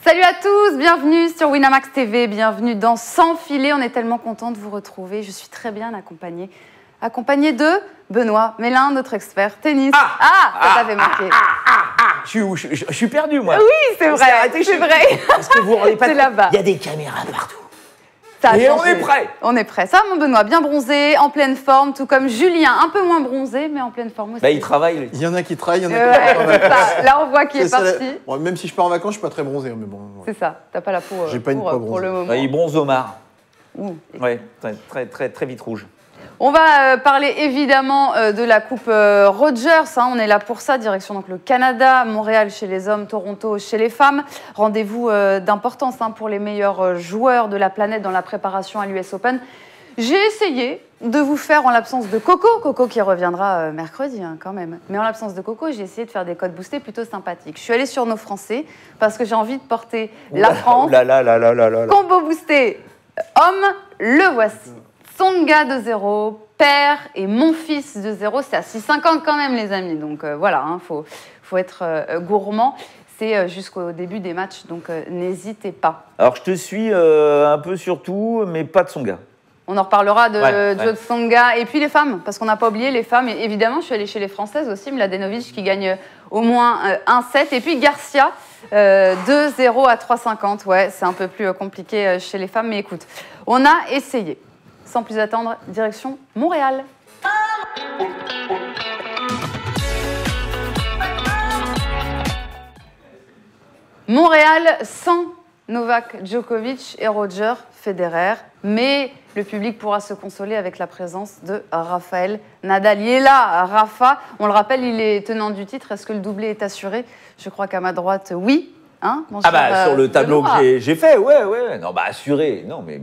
Salut à tous, bienvenue sur Winamax TV, bienvenue dans Sans Filet. On est tellement content de vous retrouver. Je suis très bien accompagnée de Benoît Mélin, notre expert tennis. Ça t'avait manqué. Je suis perdu, moi. Oui, c'est vrai, c'est vrai. Parce que vous rendez pas là-bas. Il y a des caméras partout. Et on est prêt. On est prêt. Ça, mon Benoît, bien bronzé, en pleine forme, tout comme Julien, un peu moins bronzé, mais en pleine forme aussi. Bah, il travaille. Il y en a qui travaillent, il y en a qui partent en vacances. Là, on voit qu'il est parti. Bon, même si je pars en vacances, je suis pas très bronzé, mais bon. Ouais. C'est ça, t'as pas la peau J'ai pas une peau pour le moment. Bah, il bronze Omar. Ouais, très vite rouge. On va parler évidemment de la Coupe Rogers. On est là pour ça. Direction donc le Canada, Montréal chez les hommes, Toronto chez les femmes. Rendez-vous d'importance pour les meilleurs joueurs de la planète dans la préparation à l'US Open. J'ai essayé de vous faire, en l'absence de Coco qui reviendra mercredi quand même, mais en l'absence de Coco, j'ai essayé de faire des codes boostés plutôt sympathiques. Je suis allée sur nos Français parce que j'ai envie de porter la France. Combo boosté homme, le voici. Tsonga de 0, père et mon fils de 0, c'est à 6,50 quand même les amis, donc voilà, faut être gourmand. C'est jusqu'au début des matchs, donc n'hésitez pas. Alors je te suis un peu sur tout, mais pas de Tsonga. On en reparlera de Joe Tsonga et puis les femmes, parce qu'on n'a pas oublié les femmes. Et évidemment, je suis allée chez les Françaises aussi, Mladenovic qui gagne au moins 1-7. Et puis Garcia, 2-0 à 3,50. Ouais, c'est un peu plus compliqué chez les femmes, mais écoute, on a essayé. Sans plus attendre, direction Montréal. Montréal sans Novak Djokovic et Roger Federer, mais le public pourra se consoler avec la présence de Rafael Nadal. Il est là, Rafa. On le rappelle, il est tenant du titre. Est-ce que le doublé est assuré? Je crois qu'à ma droite, oui. Sur le tableau que j'ai fait, ouais. Non, assuré. Non, mais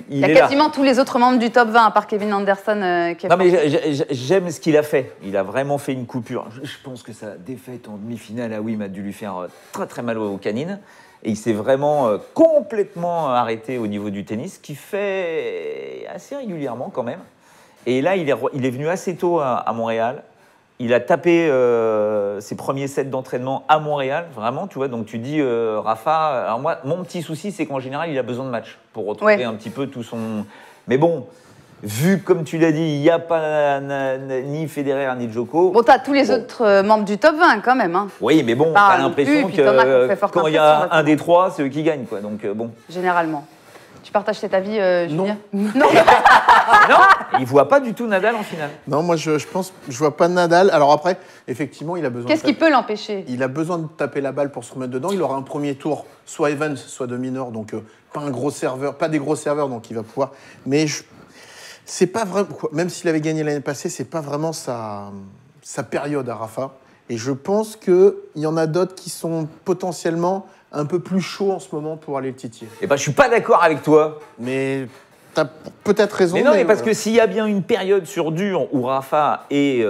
il y a quasiment tous les autres membres du top 20, à part Kevin Anderson. Qui est mais j'aime ce qu'il a fait. Il a vraiment fait une coupure. Je pense que sa défaite en demi-finale à Wim a dû lui faire très mal aux canines. Et il s'est vraiment complètement arrêté au niveau du tennis, qu'il fait assez régulièrement quand même. Et là, il est venu assez tôt à Montréal. Il a tapé ses premiers sets d'entraînement à Montréal, vraiment, tu vois. Donc tu dis, Rafa, alors moi, mon petit souci, c'est qu'en général, il a besoin de matchs pour retrouver un petit peu tout son... Mais bon, vu, comme tu l'as dit, il n'y a pas ni Federer ni Djoko. Bon, t'as tous les autres membres du top 20 quand même. Oui, mais bon, t'as l'impression que quand il y a un des trois, c'est eux qui gagnent, quoi. Donc bon. Généralement. Tu partages cet avis, Julien? Non. Non, il ne voit pas du tout Nadal en finale. Non, moi je pense, je vois pas Nadal. Alors après, effectivement, il a besoin. Qu'est-ce qui peut l'empêcher? Il a besoin de taper la balle pour se remettre dedans. Il aura un premier tour, soit Evans, soit de minor, donc pas un gros serveur, pas des gros serveurs, donc il va pouvoir. Mais c'est pas vraiment. Même s'il avait gagné l'année passée, c'est pas vraiment sa période à Rafa. Et je pense qu'il y en a d'autres qui sont potentiellement un peu plus chauds en ce moment pour aller le titiller. Eh ben, je suis pas d'accord avec toi. Mais t'as peut-être raison. Mais non, mais parce que s'il y a bien une période sur dur où Rafa est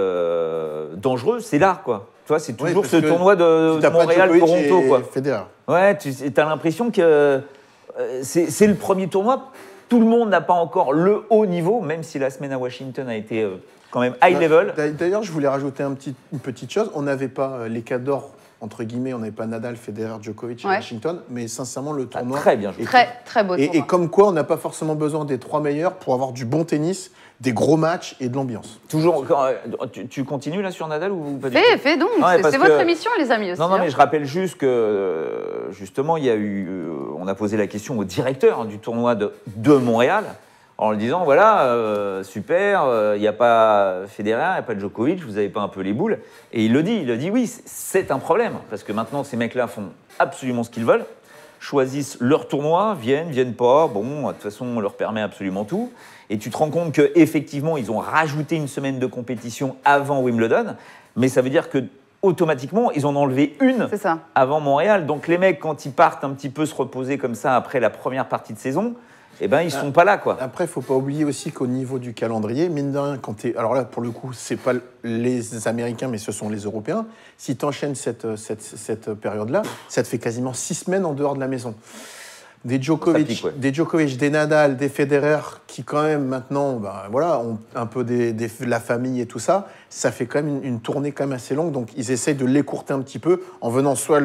dangereux, c'est là, quoi. Tu vois, c'est toujours ce tournoi de Montréal-Toronto, quoi. Federer. Ouais, tu as l'impression que c'est le premier tournoi. Tout le monde n'a pas encore le haut niveau, même si la semaine à Washington a été quand même high level. D'ailleurs, je voulais rajouter une petite chose. On n'avait pas les cas d'or, entre guillemets, on n'avait pas Nadal, Federer, Djokovic à Washington, mais sincèrement, le tournoi... très bien joué. Très beau tournoi. Et comme quoi, on n'a pas forcément besoin des trois meilleurs pour avoir du bon tennis, des gros matchs et de l'ambiance. Toujours, tu continues là sur Nadal ou pas du tout? Fais donc, c'est votre émission les amis aussi. Non, mais je rappelle juste que justement, il y a eu, on a posé la question au directeur du tournoi de Montréal, en lui disant, voilà, super, il n'y a pas Federer, il n'y a pas Djokovic, vous n'avez pas un peu les boules. Et il le dit oui, c'est un problème, parce que maintenant, ces mecs-là font absolument ce qu'ils veulent, choisissent leur tournoi, viennent pas, bon, de toute façon, on leur permet absolument tout. Et tu te rends compte qu'effectivement, ils ont rajouté une semaine de compétition avant Wimbledon, mais ça veut dire que automatiquement, ils en ont enlevé une avant Montréal. Donc les mecs, quand ils partent un petit peu se reposer comme ça après la première partie de saison, eh ben, ils ne sont pas là, quoi. Après, il ne faut pas oublier aussi qu'au niveau du calendrier, mine de rien, quand t'es... Alors là, pour le coup, ce n'est pas les Américains, mais ce sont les Européens. Si tu enchaînes cette période-là, ça te fait quasiment 6 semaines en dehors de la maison. Des Djokovic, des Nadal, des Federer, qui quand même maintenant ont un peu la famille et tout ça, ça fait quand même une tournée quand même assez longue. Donc, ils essayent de l'écourter un petit peu en venant soit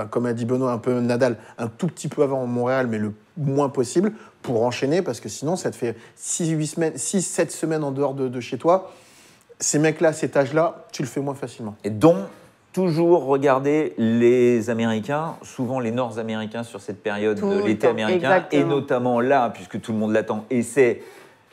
comme a dit Benoît, un peu Nadal, un tout petit peu avant Montréal, mais le moins possible, pour enchaîner, parce que sinon, ça te fait 6-7 semaines en dehors de chez toi. Ces mecs-là, à cet âge-là, tu le fais moins facilement. Et donc, toujours regarder les Américains, souvent les Nord-Américains sur cette période de l'été américain, et notamment là, puisque tout le monde l'attend, et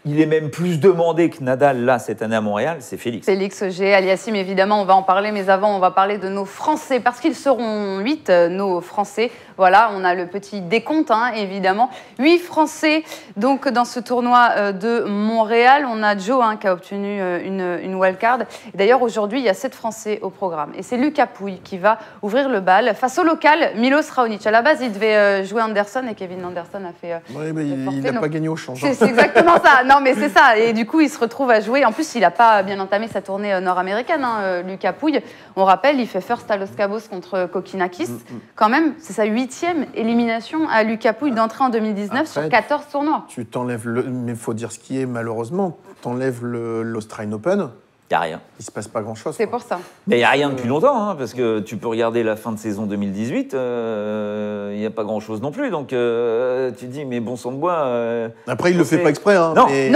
il est même plus demandé que Nadal, là, cette année à Montréal, c'est Félix. Félix Auger-Aliassime, évidemment, on va en parler, mais avant, on va parler de nos Français, parce qu'ils seront 8, nos Français. Voilà, on a le petit décompte, évidemment. 8 Français, donc, dans ce tournoi de Montréal. On a Joe, qui a obtenu une wildcard. D'ailleurs, aujourd'hui, il y a 7 Français au programme. Et c'est Lucas Pouille qui va ouvrir le bal face au local, Milos Raonic. À la base, il devait jouer Anderson, et Kevin Anderson a fait... Oui, mais il n'a pas gagné au change. C'est exactement ça. Non, mais c'est ça. Et du coup, il se retrouve à jouer. En plus, il n'a pas bien entamé sa tournée nord-américaine, Lucas Pouille. On rappelle, il fait first à Los Cabos contre Kokinakis. Quand même, c'est sa 8e élimination à Lucas Pouille d'entrée en 2019 après, sur 14 tournois. Tu t'enlèves mais il faut dire ce qui est, malheureusement, t'enlèves l'Australian Open. Il n'y a rien. Il ne se passe pas grand-chose. C'est pour ça. Mais il n'y a rien depuis longtemps, parce que tu peux regarder la fin de saison 2018, il n'y a pas grand-chose non plus. Donc tu te dis, mais bon sang de bois... Après, il ne le fait pas exprès. Non, mais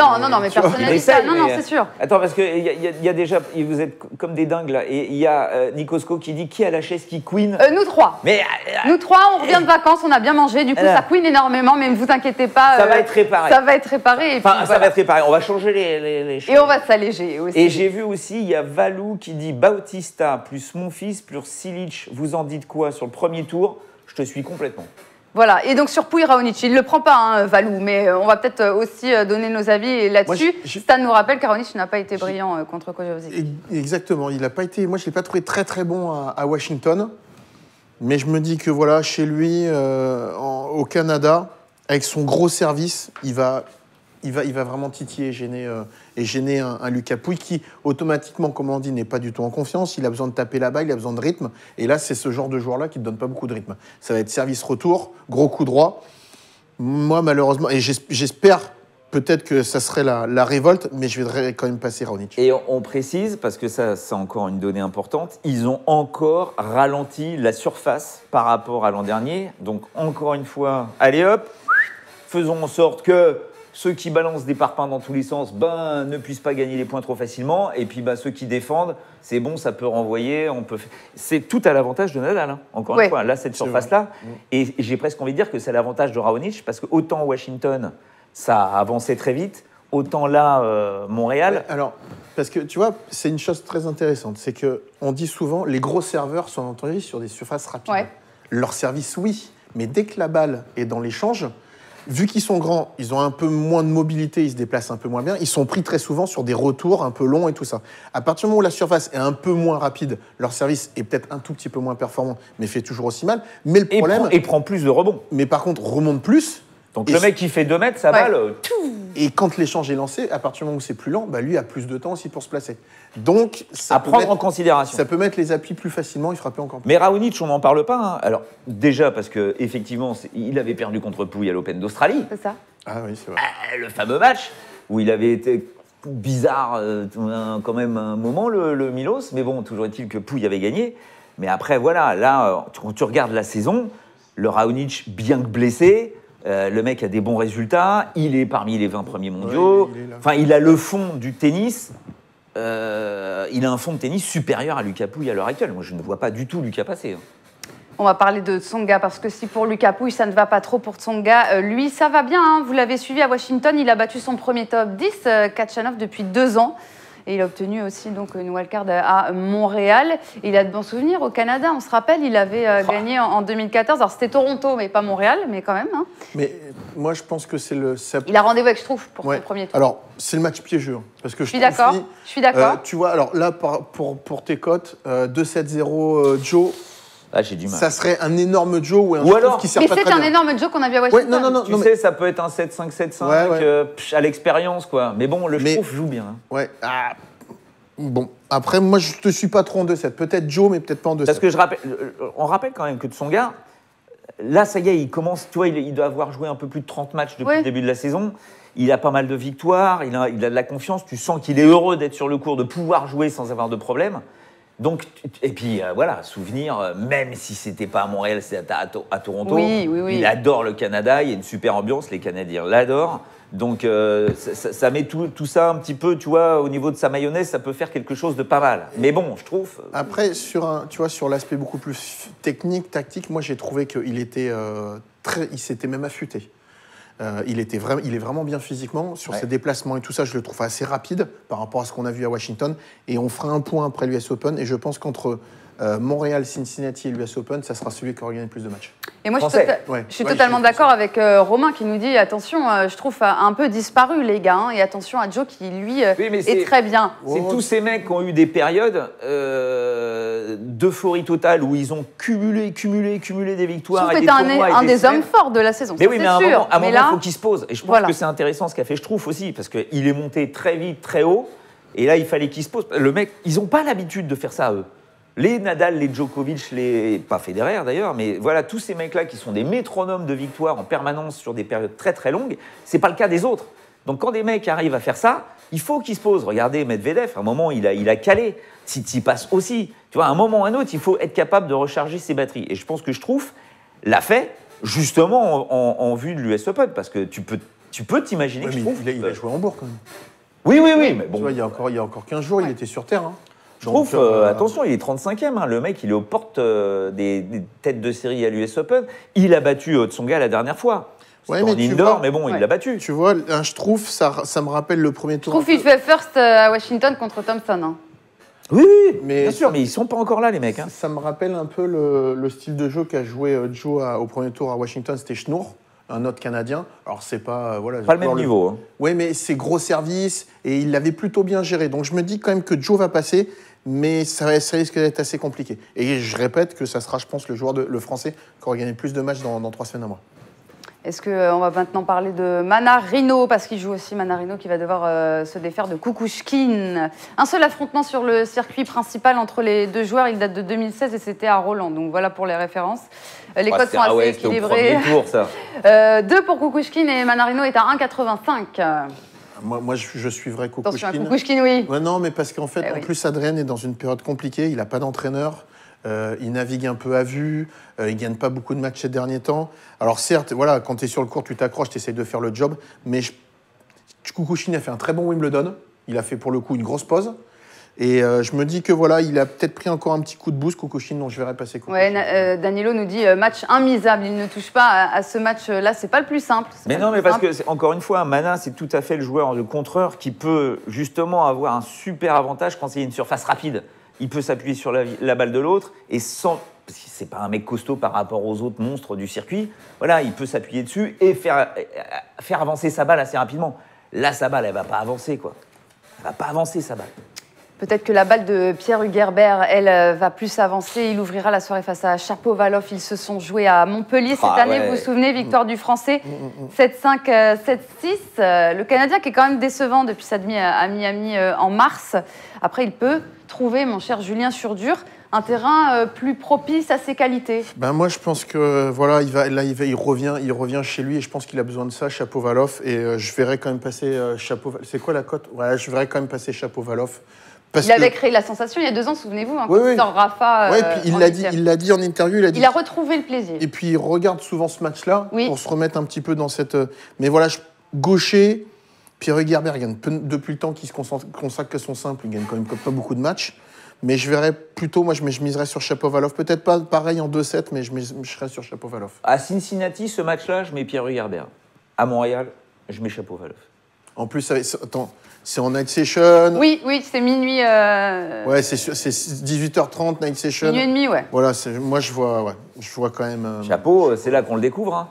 personne n'a dit ça. Non, c'est sûr. Attends, parce qu'il y a déjà... Vous êtes comme des dingues, là. Et il y a Nicosko qui dit, qui a la chaise qui queen Nous 3. Mais, nous 3, on revient de vacances, on a bien mangé. Du coup, ça queen énormément, mais ne vous inquiétez pas. Ça va être réparé. Ça va être réparé. Et enfin, ça va être réparé. On va changer les chaises. Et on va s'alléger aussi. Et j'ai vu aussi, il y a Valou qui dit Bautista plus Monfils plus Silic, vous en dites quoi sur le premier tour? Je te suis complètement. Voilà, et donc sur Pouille Raonic, il ne le prend pas, Valou, mais on va peut-être aussi donner nos avis là-dessus. Stan nous rappelle qu'Raonic n'a pas été brillant contre Kojovic. Exactement, il n'a pas été. Moi, je ne l'ai pas trouvé très très bon à Washington, mais je me dis que voilà, chez lui, au Canada, avec son gros service, il va vraiment titiller et gêner un Lucas Pouille qui, automatiquement, comme on dit, n'est pas du tout en confiance. Il a besoin de taper la balle, il a besoin de rythme. Et là, c'est ce genre de joueur-là qui ne donne pas beaucoup de rythme. Ça va être service-retour, gros coup droit. Moi, malheureusement, et j'espère peut-être que ça serait la révolte, mais je vais quand même passer Raonic. Et on précise, parce que ça, c'est encore une donnée importante, ils ont encore ralenti la surface par rapport à l'an dernier. Donc, encore une fois, allez hop, faisons en sorte que ceux qui balancent des parpaings dans tous les sens ne puissent pas gagner les points trop facilement. Et puis ceux qui défendent, c'est bon, ça peut renvoyer. C'est tout à l'avantage de Nadal, encore une fois. Là, cette surface-là. Et j'ai presque envie de dire que c'est l'avantage de Raonic, parce que autant Washington, ça a avancé très vite, autant là, Montréal... Alors, parce que tu vois, c'est une chose très intéressante. C'est qu'on dit souvent, les gros serveurs sont entendus sur des surfaces rapides. Ouais. Leur service, oui. Mais dès que la balle est dans l'échange... Vu qu'ils sont grands, ils ont un peu moins de mobilité, ils se déplacent un peu moins bien. Ils sont pris très souvent sur des retours un peu longs et tout ça. À partir du moment où la surface est un peu moins rapide, leur service est peut-être un tout petit peu moins performant, mais fait toujours aussi mal. Mais le problème... Et prend plus de rebonds. Mais par contre, remonte plus. Donc le mec qui fait 2 mètres, sa balle... Et quand l'échange est lancé, à partir du moment où c'est plus lent, lui a plus de temps aussi pour se placer. Donc, à prendre en considération. Ça peut mettre les appuis plus facilement et frapper encore plus. Mais Raonic, on n'en parle pas. Alors, déjà, parce qu'effectivement, il avait perdu contre Pouille à l'Open d'Australie. C'est ça. Ah oui, c'est vrai. Le fameux match où il avait été bizarre quand même un moment, le Milos. Mais bon, toujours est-il que Pouille avait gagné. Mais après, voilà, là, quand tu regardes la saison, le Raonic, bien que blessé... le mec a des bons résultats, il est parmi les 20 premiers mondiaux, il a le fond du tennis, il a un fond de tennis supérieur à Lucas Pouille à l'heure actuelle. Moi, je ne vois pas du tout Lucas passer. On va parler de Tsonga, parce que si pour Lucas Pouille, ça ne va pas trop pour Tsonga, lui, ça va bien. Vous l'avez suivi à Washington, il a battu son premier top 10, Khachanov, depuis 2 ans. Et il a obtenu aussi donc, une wildcard à Montréal. Et il a de bons souvenirs au Canada. On se rappelle, il avait gagné en 2014. Alors, c'était Toronto, mais pas Montréal, mais quand même. Mais moi, je pense que c'est Il a rendez-vous avec Struff pour son premier tour. Alors, c'est le match piégeux. Parce que je suis d'accord. Je suis d'accord. Tu vois, alors là, pour tes cotes, 2-7-0 Joe... Ah, j'ai du mal. Ça serait un énorme Joe ou alors qui sert pas très bien. Mais c'est un énorme Joe qu'on a vu à Washington. Ouais, non, tu sais, ça peut être un 7-5, 7-5 à l'expérience, quoi. Mais bon, le Struff joue bien. Ouais. Bon, après, moi, je te suis pas trop en 2-7. Peut-être Joe, mais peut-être pas en 2-7. Parce que on rappelle quand même que Tsonga, là, ça y est, il commence, tu vois, il doit avoir joué un peu plus de 30 matchs depuis le début de la saison. Il a pas mal de victoires, il a de la confiance. Tu sens qu'il est heureux d'être sur le court, de pouvoir jouer sans avoir de problème. Donc, et puis voilà, souvenir, même si c'était pas à Montréal, c'était à Toronto. Oui. Il adore le Canada, il y a une super ambiance, les Canadiens l'adorent. Donc ça met tout ça un petit peu, tu vois, au niveau de sa mayonnaise, ça peut faire quelque chose de pas mal. Mais bon, je trouve. Après, sur l'aspect beaucoup plus technique, tactique, moi j'ai trouvé qu'il était il s'était même affûté. Il est vraiment bien physiquement sur ses déplacements et tout ça. Je le trouve assez rapide par rapport à ce qu'on a vu à Washington. Et on fera un point après l'US Open. Et je pense qu'entre Montréal, Cincinnati et l'US Open, ça sera celui qui aura gagné le plus de matchs. Et moi, je suis totalement d'accord avec Romain qui nous dit attention, je trouve un peu disparu les gars, hein, et attention à Joe qui lui est très bien. C'est tous ces mecs qui ont eu des périodes d'euphorie totale où ils ont cumulé des victoires. C'était un des hommes forts de la saison. Mais oui, mais à un moment, il faut qu'il se pose. Et je pense voilà. que c'est intéressant ce qu'a fait Struff aussi, parce qu'il est monté très vite, très haut, et là il fallait qu'il se pose. Le mec, ils n'ont pas l'habitude de faire ça eux. Les Nadal, les Djokovic, pas Federer d'ailleurs, mais voilà, tous ces mecs-là qui sont des métronomes de victoire en permanence sur des périodes très très longues, c'est pas le cas des autres. Donc quand des mecs arrivent à faire ça, il faut qu'ils se posent. Regardez Medvedev, à un moment il a calé, Tsitsipas aussi. Tu vois, à un moment ou à un autre, il faut être capable de recharger ses batteries. Et je pense que Struff l'a fait justement en vue de l'US Open, parce que tu peux t'imaginer que Struff... Il a joué à Hambourg quand même. Oui, mais bon. Tu vois, il y a encore 15 jours, il était sur Terre. Hein. Struff, attention, il est 35e. Hein. Le mec, il est aux portes des têtes de série à l'US Open. Il a battu Tsonga la dernière fois. C'était en indoor, mais bon, il l'a battu. Tu vois, un Struff, ça me rappelle le premier tour. Struff, il fait first à Washington contre Thompson. Hein. Oui, bien sûr, mais ils sont pas encore là, les mecs. Hein. Ça me rappelle un peu le style de jeu qu'a joué Joe au premier tour à Washington. C'était Schnoor, un autre Canadien. Alors, c'est pas... pas le même niveau. Hein. Oui, mais c'est gros service et il l'avait plutôt bien géré. Donc, je me dis quand même que Joe va passer, mais ça risque d'être assez compliqué. Et je répète que ça sera, je pense, le Français qui aura gagné plus de matchs dans 3 semaines à moi. Est-ce qu'on va maintenant parler de Manarino, parce qu'il joue aussi Manarino qui va devoir se défaire de Kukushkin. Un seul affrontement sur le circuit principal entre les deux joueurs, il date de 2016 et c'était à Roland. Donc voilà pour les références. Les codes sont assez équilibrés. Au premier tour, ça. 2 pour Kukushkin et Manarino est à 1,85. Moi, je suivrai Kukushkin. Attention à Kukushkin, oui. Ouais, non, mais parce qu'en fait, plus, Adrien est dans une période compliquée. Il n'a pas d'entraîneur. Il navigue un peu à vue. Il ne gagne pas beaucoup de matchs ces derniers temps. Alors certes, voilà, quand tu es sur le court, tu t'accroches, tu essayes de faire le job. Mais Kukushkin a fait un très bon Wimbledon. Il a fait pour le coup une grosse pause. Et je me dis que voilà, il a peut-être pris encore un petit coup de boost, Kukushkin, donc je verrai passer Kukushkin. Ouais, Danilo nous dit match immisable. Il ne touche pas à ce match-là. C'est pas le plus simple. Mais non, mais parce que, encore une fois, Mana, c'est tout à fait le joueur, le contreur qui peut justement avoir un super avantage quand il y a une surface rapide. Il peut s'appuyer sur la balle de l'autre et sans... Parce que c'est pas un mec costaud par rapport aux autres monstres du circuit. Voilà, il peut s'appuyer dessus et faire avancer sa balle assez rapidement. Là, sa balle, elle va pas avancer, quoi. Elle va pas avancer, sa balle. Peut-être que la balle de Pierre Hugerbert, elle, va plus avancer. Il ouvrira la soirée face à Shapovalov. Ils se sont joués à Montpellier cette année. Vous vous souvenez, victoire du Français 7-5, 7-6. Le Canadien qui est quand même décevant depuis sa demi à Miami en mars. Après, il peut trouver, mon cher Julien, sur dur, un terrain plus propice à ses qualités. Ben moi, je pense que voilà, il revient chez lui et je pense qu'il a besoin de ça, Shapovalov. Et je verrai quand même passer Shapovalov. C'est quoi la cote? Ouais, je verrai quand même passer Shapovalov. Il avait créé la sensation il y a 2 ans, souvenez-vous, hein, oui, sort Rafa. Oui, puis il l'a dit en interview. Il a retrouvé le plaisir. Et puis il regarde souvent ce match-là pour se remettre un petit peu dans cette. Mais voilà, gaucher, Pierre Hugerbert, il gagne depuis le temps qu'il se consacre à son simple, il gagne quand même pas beaucoup de matchs. Mais je verrais plutôt, moi je miserais sur Shapovalov. Peut-être pas pareil en 2-7, mais je serais sur Shapovalov. À Cincinnati, ce match-là, je mets Pierre Hugerbert. À Montréal, je mets Shapovalov. En plus, attends. C'est en night session. Oui, c'est minuit. Ouais, c'est 18h30, night session. Minuit et demi, ouais. Voilà, moi je vois quand même. Chapeau, c'est là qu'on le découvre. Hein.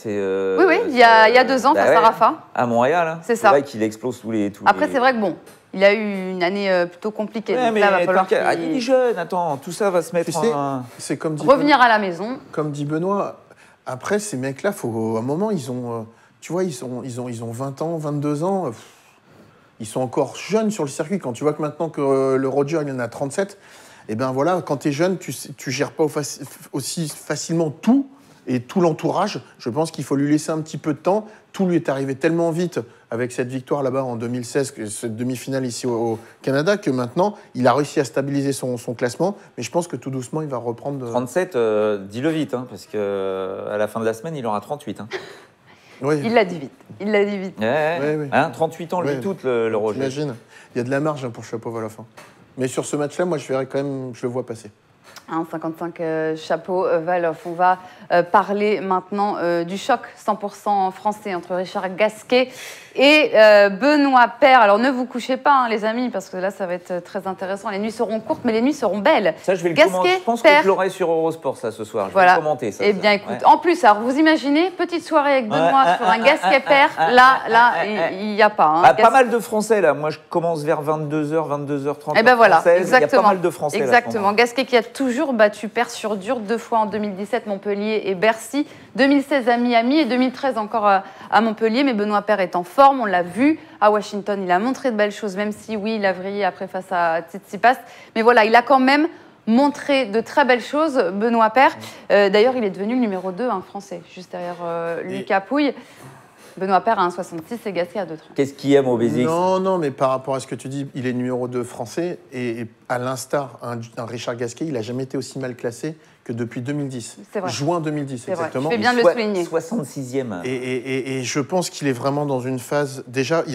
Oui, il y a 2 ans face à Rafa. À Montréal. Hein. C'est ça. vrai qu'il explose tous les. Après, c'est vrai que bon, il a eu une année plutôt compliquée. Ouais, donc là, va falloir il est jeune, attends, tout ça va se mettre c'est comme dit revenir à la maison. Comme dit Benoît, après, ces mecs-là, à un moment, ils ont. Tu vois, ils ont 20 ans, 22 ans. Ils sont encore jeunes sur le circuit. Quand tu vois que maintenant que le Roger, il en a 37, et bien voilà, quand tu es jeune, tu gères pas aussi facilement tout et tout l'entourage. Je pense qu'il faut lui laisser un petit peu de temps. Tout lui est arrivé tellement vite avec cette victoire là-bas en 2016, cette demi-finale ici au Canada, que maintenant, il a réussi à stabiliser son classement. Mais je pense que tout doucement, il va reprendre... 37, dis-le vite, hein, parce qu'à la fin de la semaine, il aura 38. Hein. Oui. Il l'a dit vite. Il l'a dit vite. Ouais. Hein, 38 ans, lui, tout, le Roger. J'imagine. Il y a de la marge pour Shapovalov à la fin. Mais sur ce match-là, moi, je verrais quand même, je le vois passer. 55 Shapovalov. On va parler maintenant du choc 100% français entre Richard Gasquet et Benoît Paire. Alors ne vous couchez pas, hein, les amis, parce que là, ça va être très intéressant. Les nuits seront courtes, mais les nuits seront belles. Ça, je vais le Gasquet, commenter. Je pense Paire. que je l'aurai sur Eurosport, ça, ce soir. Je Voilà. vais le commenter, ça. Eh bien, écoute, en plus, alors vous imaginez, petite soirée avec Benoît sur un Gasquet-Paire. Là, il n'y a pas. Hein. Pas mal de Français, là. Moi, je commence vers 22h, 22h30. Eh ben voilà, française. exactement. Il y a pas mal de Français, exactement. là. Gasquet qui a toujours battu Paire sur dur, 2 fois en 2017, Montpellier et Bercy, 2016 à Miami et 2013 encore à Montpellier. Mais Benoît Paire est en forme, on l'a vu. À Washington, il a montré de belles choses, même si, oui, il a vrillé après face à Tsitsipas. Mais voilà, il a quand même montré de très belles choses, Benoît Paire. D'ailleurs, il est devenu le numéro 2 français, juste derrière Lucas Pouille. Benoît Paire à 1,66 et Gasquet à 2,30. Qu'est-ce qu'il aime au Basics? Non, mais par rapport à ce que tu dis, il est numéro 2 français. Et à l'instar, un Richard Gasquet, il n'a jamais été aussi mal classé que depuis 2010. C'est vrai. Juin 2010, C'est vrai. exactement. Je fais bien de le souligner. 66e. Et je pense qu'il est vraiment dans une phase... Déjà, il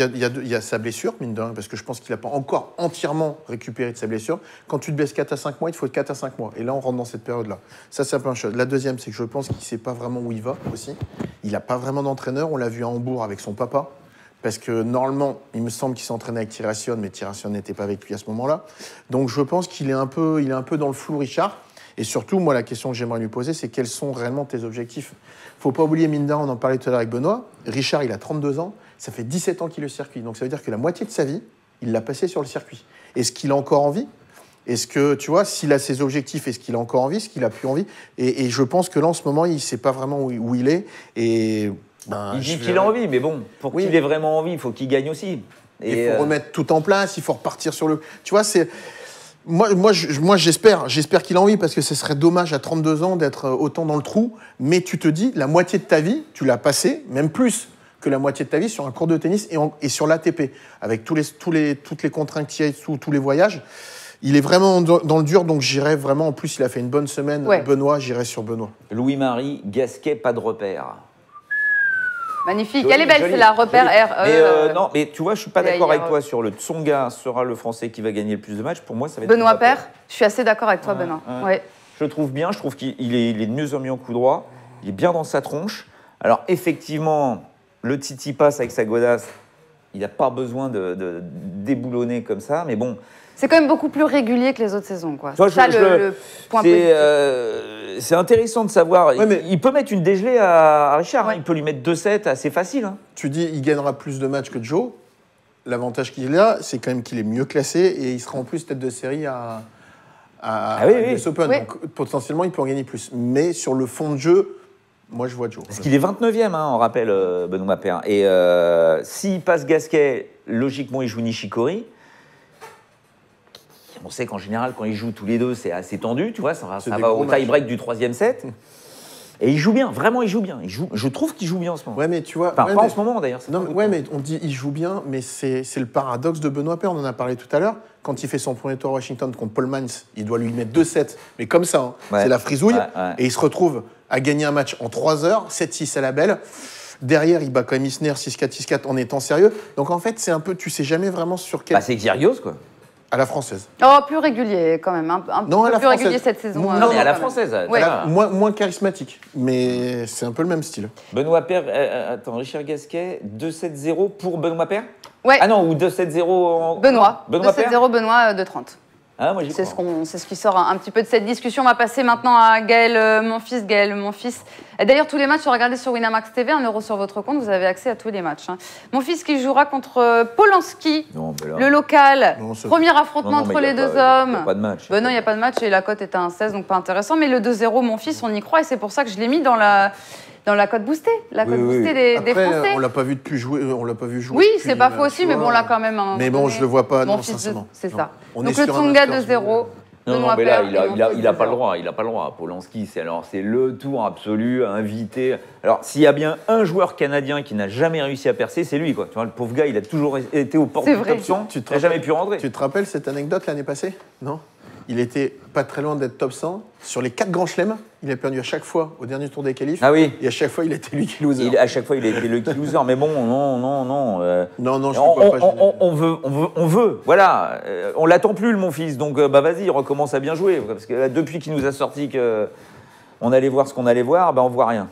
y a sa blessure, mine de rien, parce que je pense qu'il n'a pas encore entièrement récupéré de sa blessure. Quand tu te blesses 4 à 5 mois, il te faut 4 à 5 mois. Et là, on rentre dans cette période-là. Ça, c'est la première chose. La deuxième, c'est que je pense qu'il ne sait pas vraiment où il va aussi. Il n'a pas vraiment d'entraîneur. On l'a vu à Hambourg avec son papa. Parce que normalement, il me semble qu'il s'entraînait avec Thirassian, mais Thirassian n'était pas avec lui à ce moment-là. Donc je pense qu'il est un peu dans le flou, Richard. Et surtout, moi, la question que j'aimerais lui poser, c'est quels sont réellement tes objectifs? Faut pas oublier, mine de rien, on en parlait tout à l'heure avec Benoît, Richard, il a 32 ans, ça fait 17 ans qu'il est au circuit. Donc ça veut dire que la moitié de sa vie, il l'a passé sur le circuit. Est-ce qu'il a encore envie? Est-ce que, tu vois, s'il a ses objectifs, est-ce qu'il a encore envie? Est-ce qu'il a plus envie? Et je pense que là, en ce moment, il ne sait pas vraiment où il est. Et il dit qu'il a envie, mais bon, pour qu'il ait vraiment envie, il faut qu'il gagne aussi. Et il faut remettre tout en place, il faut repartir sur le... Tu vois, c'est... Moi, j'espère qu'il a envie, parce que ce serait dommage à 32 ans d'être autant dans le trou. Mais tu te dis, la moitié de ta vie, tu l'as passé, même plus que la moitié de ta vie, sur un court de tennis et sur l'ATP. Avec toutes les contraintes qu'il y a, tous les voyages. Il est vraiment dans le dur, donc j'irai vraiment... En plus, il a fait une bonne semaine. Ouais. Benoît, j'irai sur Benoît. Louis-Marie, Gasquet, pas de repère. Magnifique, elle est belle, c'est la repère R. Non, mais tu vois, je suis pas d'accord avec toi sur le Tsonga sera le Français qui va gagner le plus de matchs. Pour moi, ça va être Benoît Paire. Je suis assez d'accord avec toi, Benoît. Ouais. Je le trouve bien. Je trouve qu'il est de mieux en mieux en coup droit. Il est bien dans sa tronche. Alors effectivement, le Tsitsipas avec sa godasse, il n'a pas besoin de déboulonner comme ça. Mais bon. C'est quand même beaucoup plus régulier que les autres saisons, quoi. Toi, c'est ça le point positif. C'est intéressant de savoir. Ouais, mais... Il peut mettre une dégelée à Richard. Ouais. Hein. Il peut lui mettre 2-7 assez facile. Hein. Tu dis il gagnera plus de matchs que Joe. L'avantage qu'il a, c'est quand même qu'il est mieux classé et il sera en plus tête de série à US Open. Oui. Donc potentiellement, il peut en gagner plus. Mais sur le fond de jeu, moi, je vois Joe. Parce qu'il est 29e, hein, on rappelle, Benoît Paire. Et s'il passe Gasquet, logiquement, il joue Nishikori. On sait qu'en général, quand ils jouent tous les deux, c'est assez tendu, tu vois, ça va au tie-break du 3e set. Et il joue bien, vraiment, il joue bien. Je trouve qu'il joue bien en ce moment. Ouais, mais tu vois... Enfin, pas en ce moment, d'ailleurs. Non, mais on dit il joue bien, mais c'est le paradoxe de Benoît Paire, on en a parlé tout à l'heure. Quand il fait son premier tour à Washington contre Paul Mines, il doit lui mettre 2-7, mais comme ça, hein, c'est la frisouille. Et il se retrouve à gagner un match en 3 heures, 7-6 à la belle. Derrière, il bat quand même Isner 6-4, 6-4 en étant sérieux. Donc en fait, c'est un peu... Tu sais jamais vraiment sur quel... Bah, c'est Kyrgios, quoi. À la française. Oh, plus régulier quand même, un peu plus régulier cette saison. Non, mais à la française. Ouais. Moins charismatique, mais c'est un peu le même style. Benoît Paire, attends, Richard Gasquet, 2-7-0 pour Benoît Paire? Ouais. Ah non, ou 2-7-0 en... Benoît 2-7-0, Benoît 2-30. Ah, moi, c'est ce qui sort un petit peu de cette discussion. On va passer maintenant à Gaël Monfils. D'ailleurs, tous les matchs sont regardés sur Winamax TV, 1 € sur votre compte. Vous avez accès à tous les matchs. Hein. Monfils qui jouera contre Polanski, le local. Premier affrontement entre les deux hommes. Il n'y a pas de match. Non, il n'y a pas de match et la cote est à 1,16, donc pas intéressant. Mais le 2-0, Monfils, on y croit et c'est pour ça que je l'ai mis dans la cote boostée, boostée des Français. On l'a pas vu depuis jouer, on l'a pas vu jouer. Oui, c'est pas faux aussi, mais bon, là quand même. Mais bon, je le vois pas, non, sincèrement. C'est ça. Donc le Tsonga 2-0 Non, Benoît mais là, Paire, il a Monfils, pas le 0. droit. Il a pas le droit. Polanski, c'est le tour absolu, invité. Alors, s'il y a bien un joueur canadien qui n'a jamais réussi à percer, c'est lui, quoi. Tu vois, le pauvre gars, il a toujours été aux portes C'est du vrai. top 100. Tu te Il n'a jamais pu rentrer. Tu te rappelles cette anecdote l'année passée? Non? Il était pas très loin d'être top 100. Sur les 4 grands chelems, il a perdu à chaque fois au dernier tour des qualifs. Ah oui. Et à chaque fois, il était lui qui loser. À chaque fois, il a été le key loser. Mais bon, non. Non, je ne crois pas. On veut. Voilà. On l'attend plus, le mon fils. Donc, vas-y, recommence à bien jouer. Parce que là, depuis qu'il nous a sorti qu'on allait voir ce qu'on allait voir, on voit rien.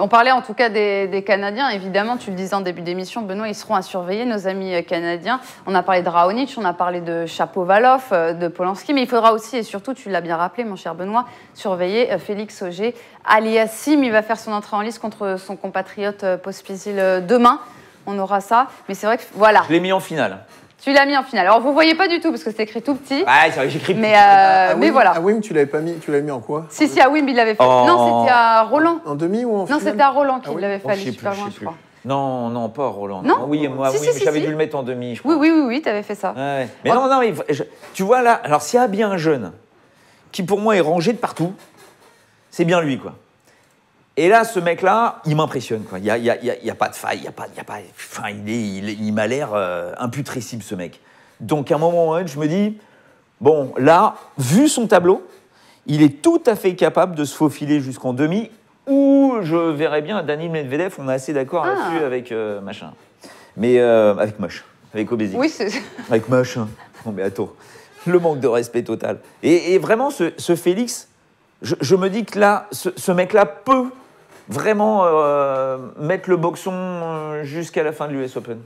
On parlait en tout cas des Canadiens. Évidemment, tu le disais en début d'émission, Benoît, ils seront à surveiller, nos amis canadiens. On a parlé de Raonic, on a parlé de Shapovalov, de Polanski, mais il faudra aussi, et surtout, tu l'as bien rappelé, mon cher Benoît, surveiller Félix Auger-Aliassime. Il va faire son entrée en lice contre son compatriote Pospisil demain. On aura ça. Mais c'est vrai que, voilà. Je l'ai mis en finale. Tu l'as mis en finale. Alors, vous ne voyez pas du tout parce que c'est écrit tout petit. Ouais, c'est vrai que j'écris petit. Mais voilà. Ah Wim, tu l'avais pas mis, tu l'avais mis en quoi? Si, à Wimby, il l'avait fait. Oh. Non, c'était à Roland. En demi ou en finale? Non, c'était à Roland qu'il Ah oui. l'avait fait Oh, aller je sais super plus, loin, je sais je crois. plus. Non, pas Roland. Non Oui, moi, Si, oui, si, mais si, j'avais si. dû le mettre en demi, je crois. Oui, tu avais fait ça. Ouais. Mais non, tu vois là, alors s'il y a bien un jeune qui pour moi est rangé de partout, c'est bien lui, quoi. Et là, ce mec-là, il m'impressionne, quoi. Il y a pas de faille, enfin, il m'a l'air imputrescible, ce mec. Donc à un moment, je me dis, bon, là, vu son tableau, il est tout à fait capable de se faufiler jusqu'en demi, où je verrais bien Daniil Medvedev, on est assez d'accord là-dessus avec machin. Mais avec Moche, avec Obésic. Oui, c'est... Avec machin. Non mais attends, le manque de respect total. Et vraiment, ce Félix, je me dis que là, ce mec-là peut vraiment mettre le boxon jusqu'à la fin de l'US Open.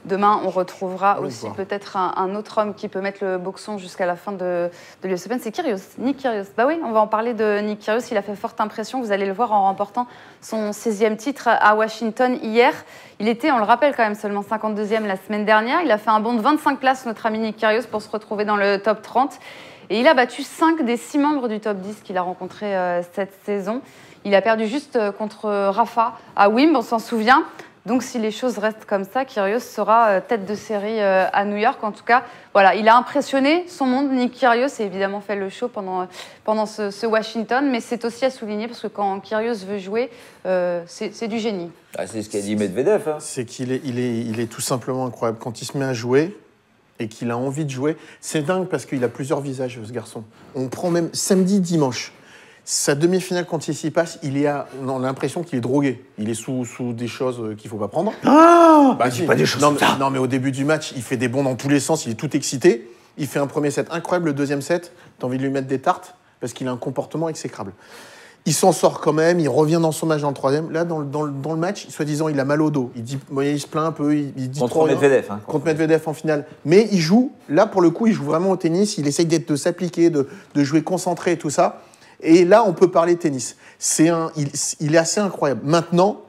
Demain, on retrouvera Oui, aussi bon. peut-être un autre homme qui peut mettre le boxon jusqu'à la fin de l'US Open, c'est Kyrgios, Nick Kyrgios. Bah oui, on va en parler de Nick Kyrgios. Il a fait forte impression, vous allez le voir en remportant son 16e titre à Washington hier. Il était, on le rappelle quand même, seulement 52e la semaine dernière. Il a fait un bond de 25 places, notre ami Nick Kyrgios, pour se retrouver dans le top 30. Et il a battu 5 des 6 membres du top 10 qu'il a rencontrés cette saison. Il a perdu juste contre Rafa à Wimbledon, on s'en souvient. Donc, si les choses restent comme ça, Kyrgios sera tête de série à New York. En tout cas, voilà, il a impressionné son monde. Nick Kyrgios a évidemment fait le show pendant ce Washington, mais c'est aussi à souligner parce que quand Kyrgios veut jouer, c'est du génie. Ah, c'est ce qu'a dit Medvedev. Hein. C'est qu'il est tout simplement incroyable. Quand il se met à jouer et qu'il a envie de jouer, c'est dingue parce qu'il a plusieurs visages, ce garçon. On prend même samedi, dimanche. Sa demi-finale, quand il s'y passe, on a l'impression qu'il est drogué. Il est sous des choses qu'il ne faut pas prendre. Ah Si. pas des choses non, comme ça. non, mais au début du match, il fait des bonds dans tous les sens, il est tout excité. Il fait un premier set incroyable, le deuxième set, t'as envie de lui mettre des tartes parce qu'il a un comportement exécrable. Il s'en sort quand même, il revient dans son match dans le troisième. Là, dans le match, soi-disant, il a mal au dos. Il se plaint un peu, il dit Contre trop rien. Medvedev. Hein, Contre Medvedev en finale. Mais il joue, là, pour le coup, il joue vraiment au tennis. Il essaye de s'appliquer, de jouer concentré et tout ça. Et là, on peut parler tennis. Il est assez incroyable. Maintenant,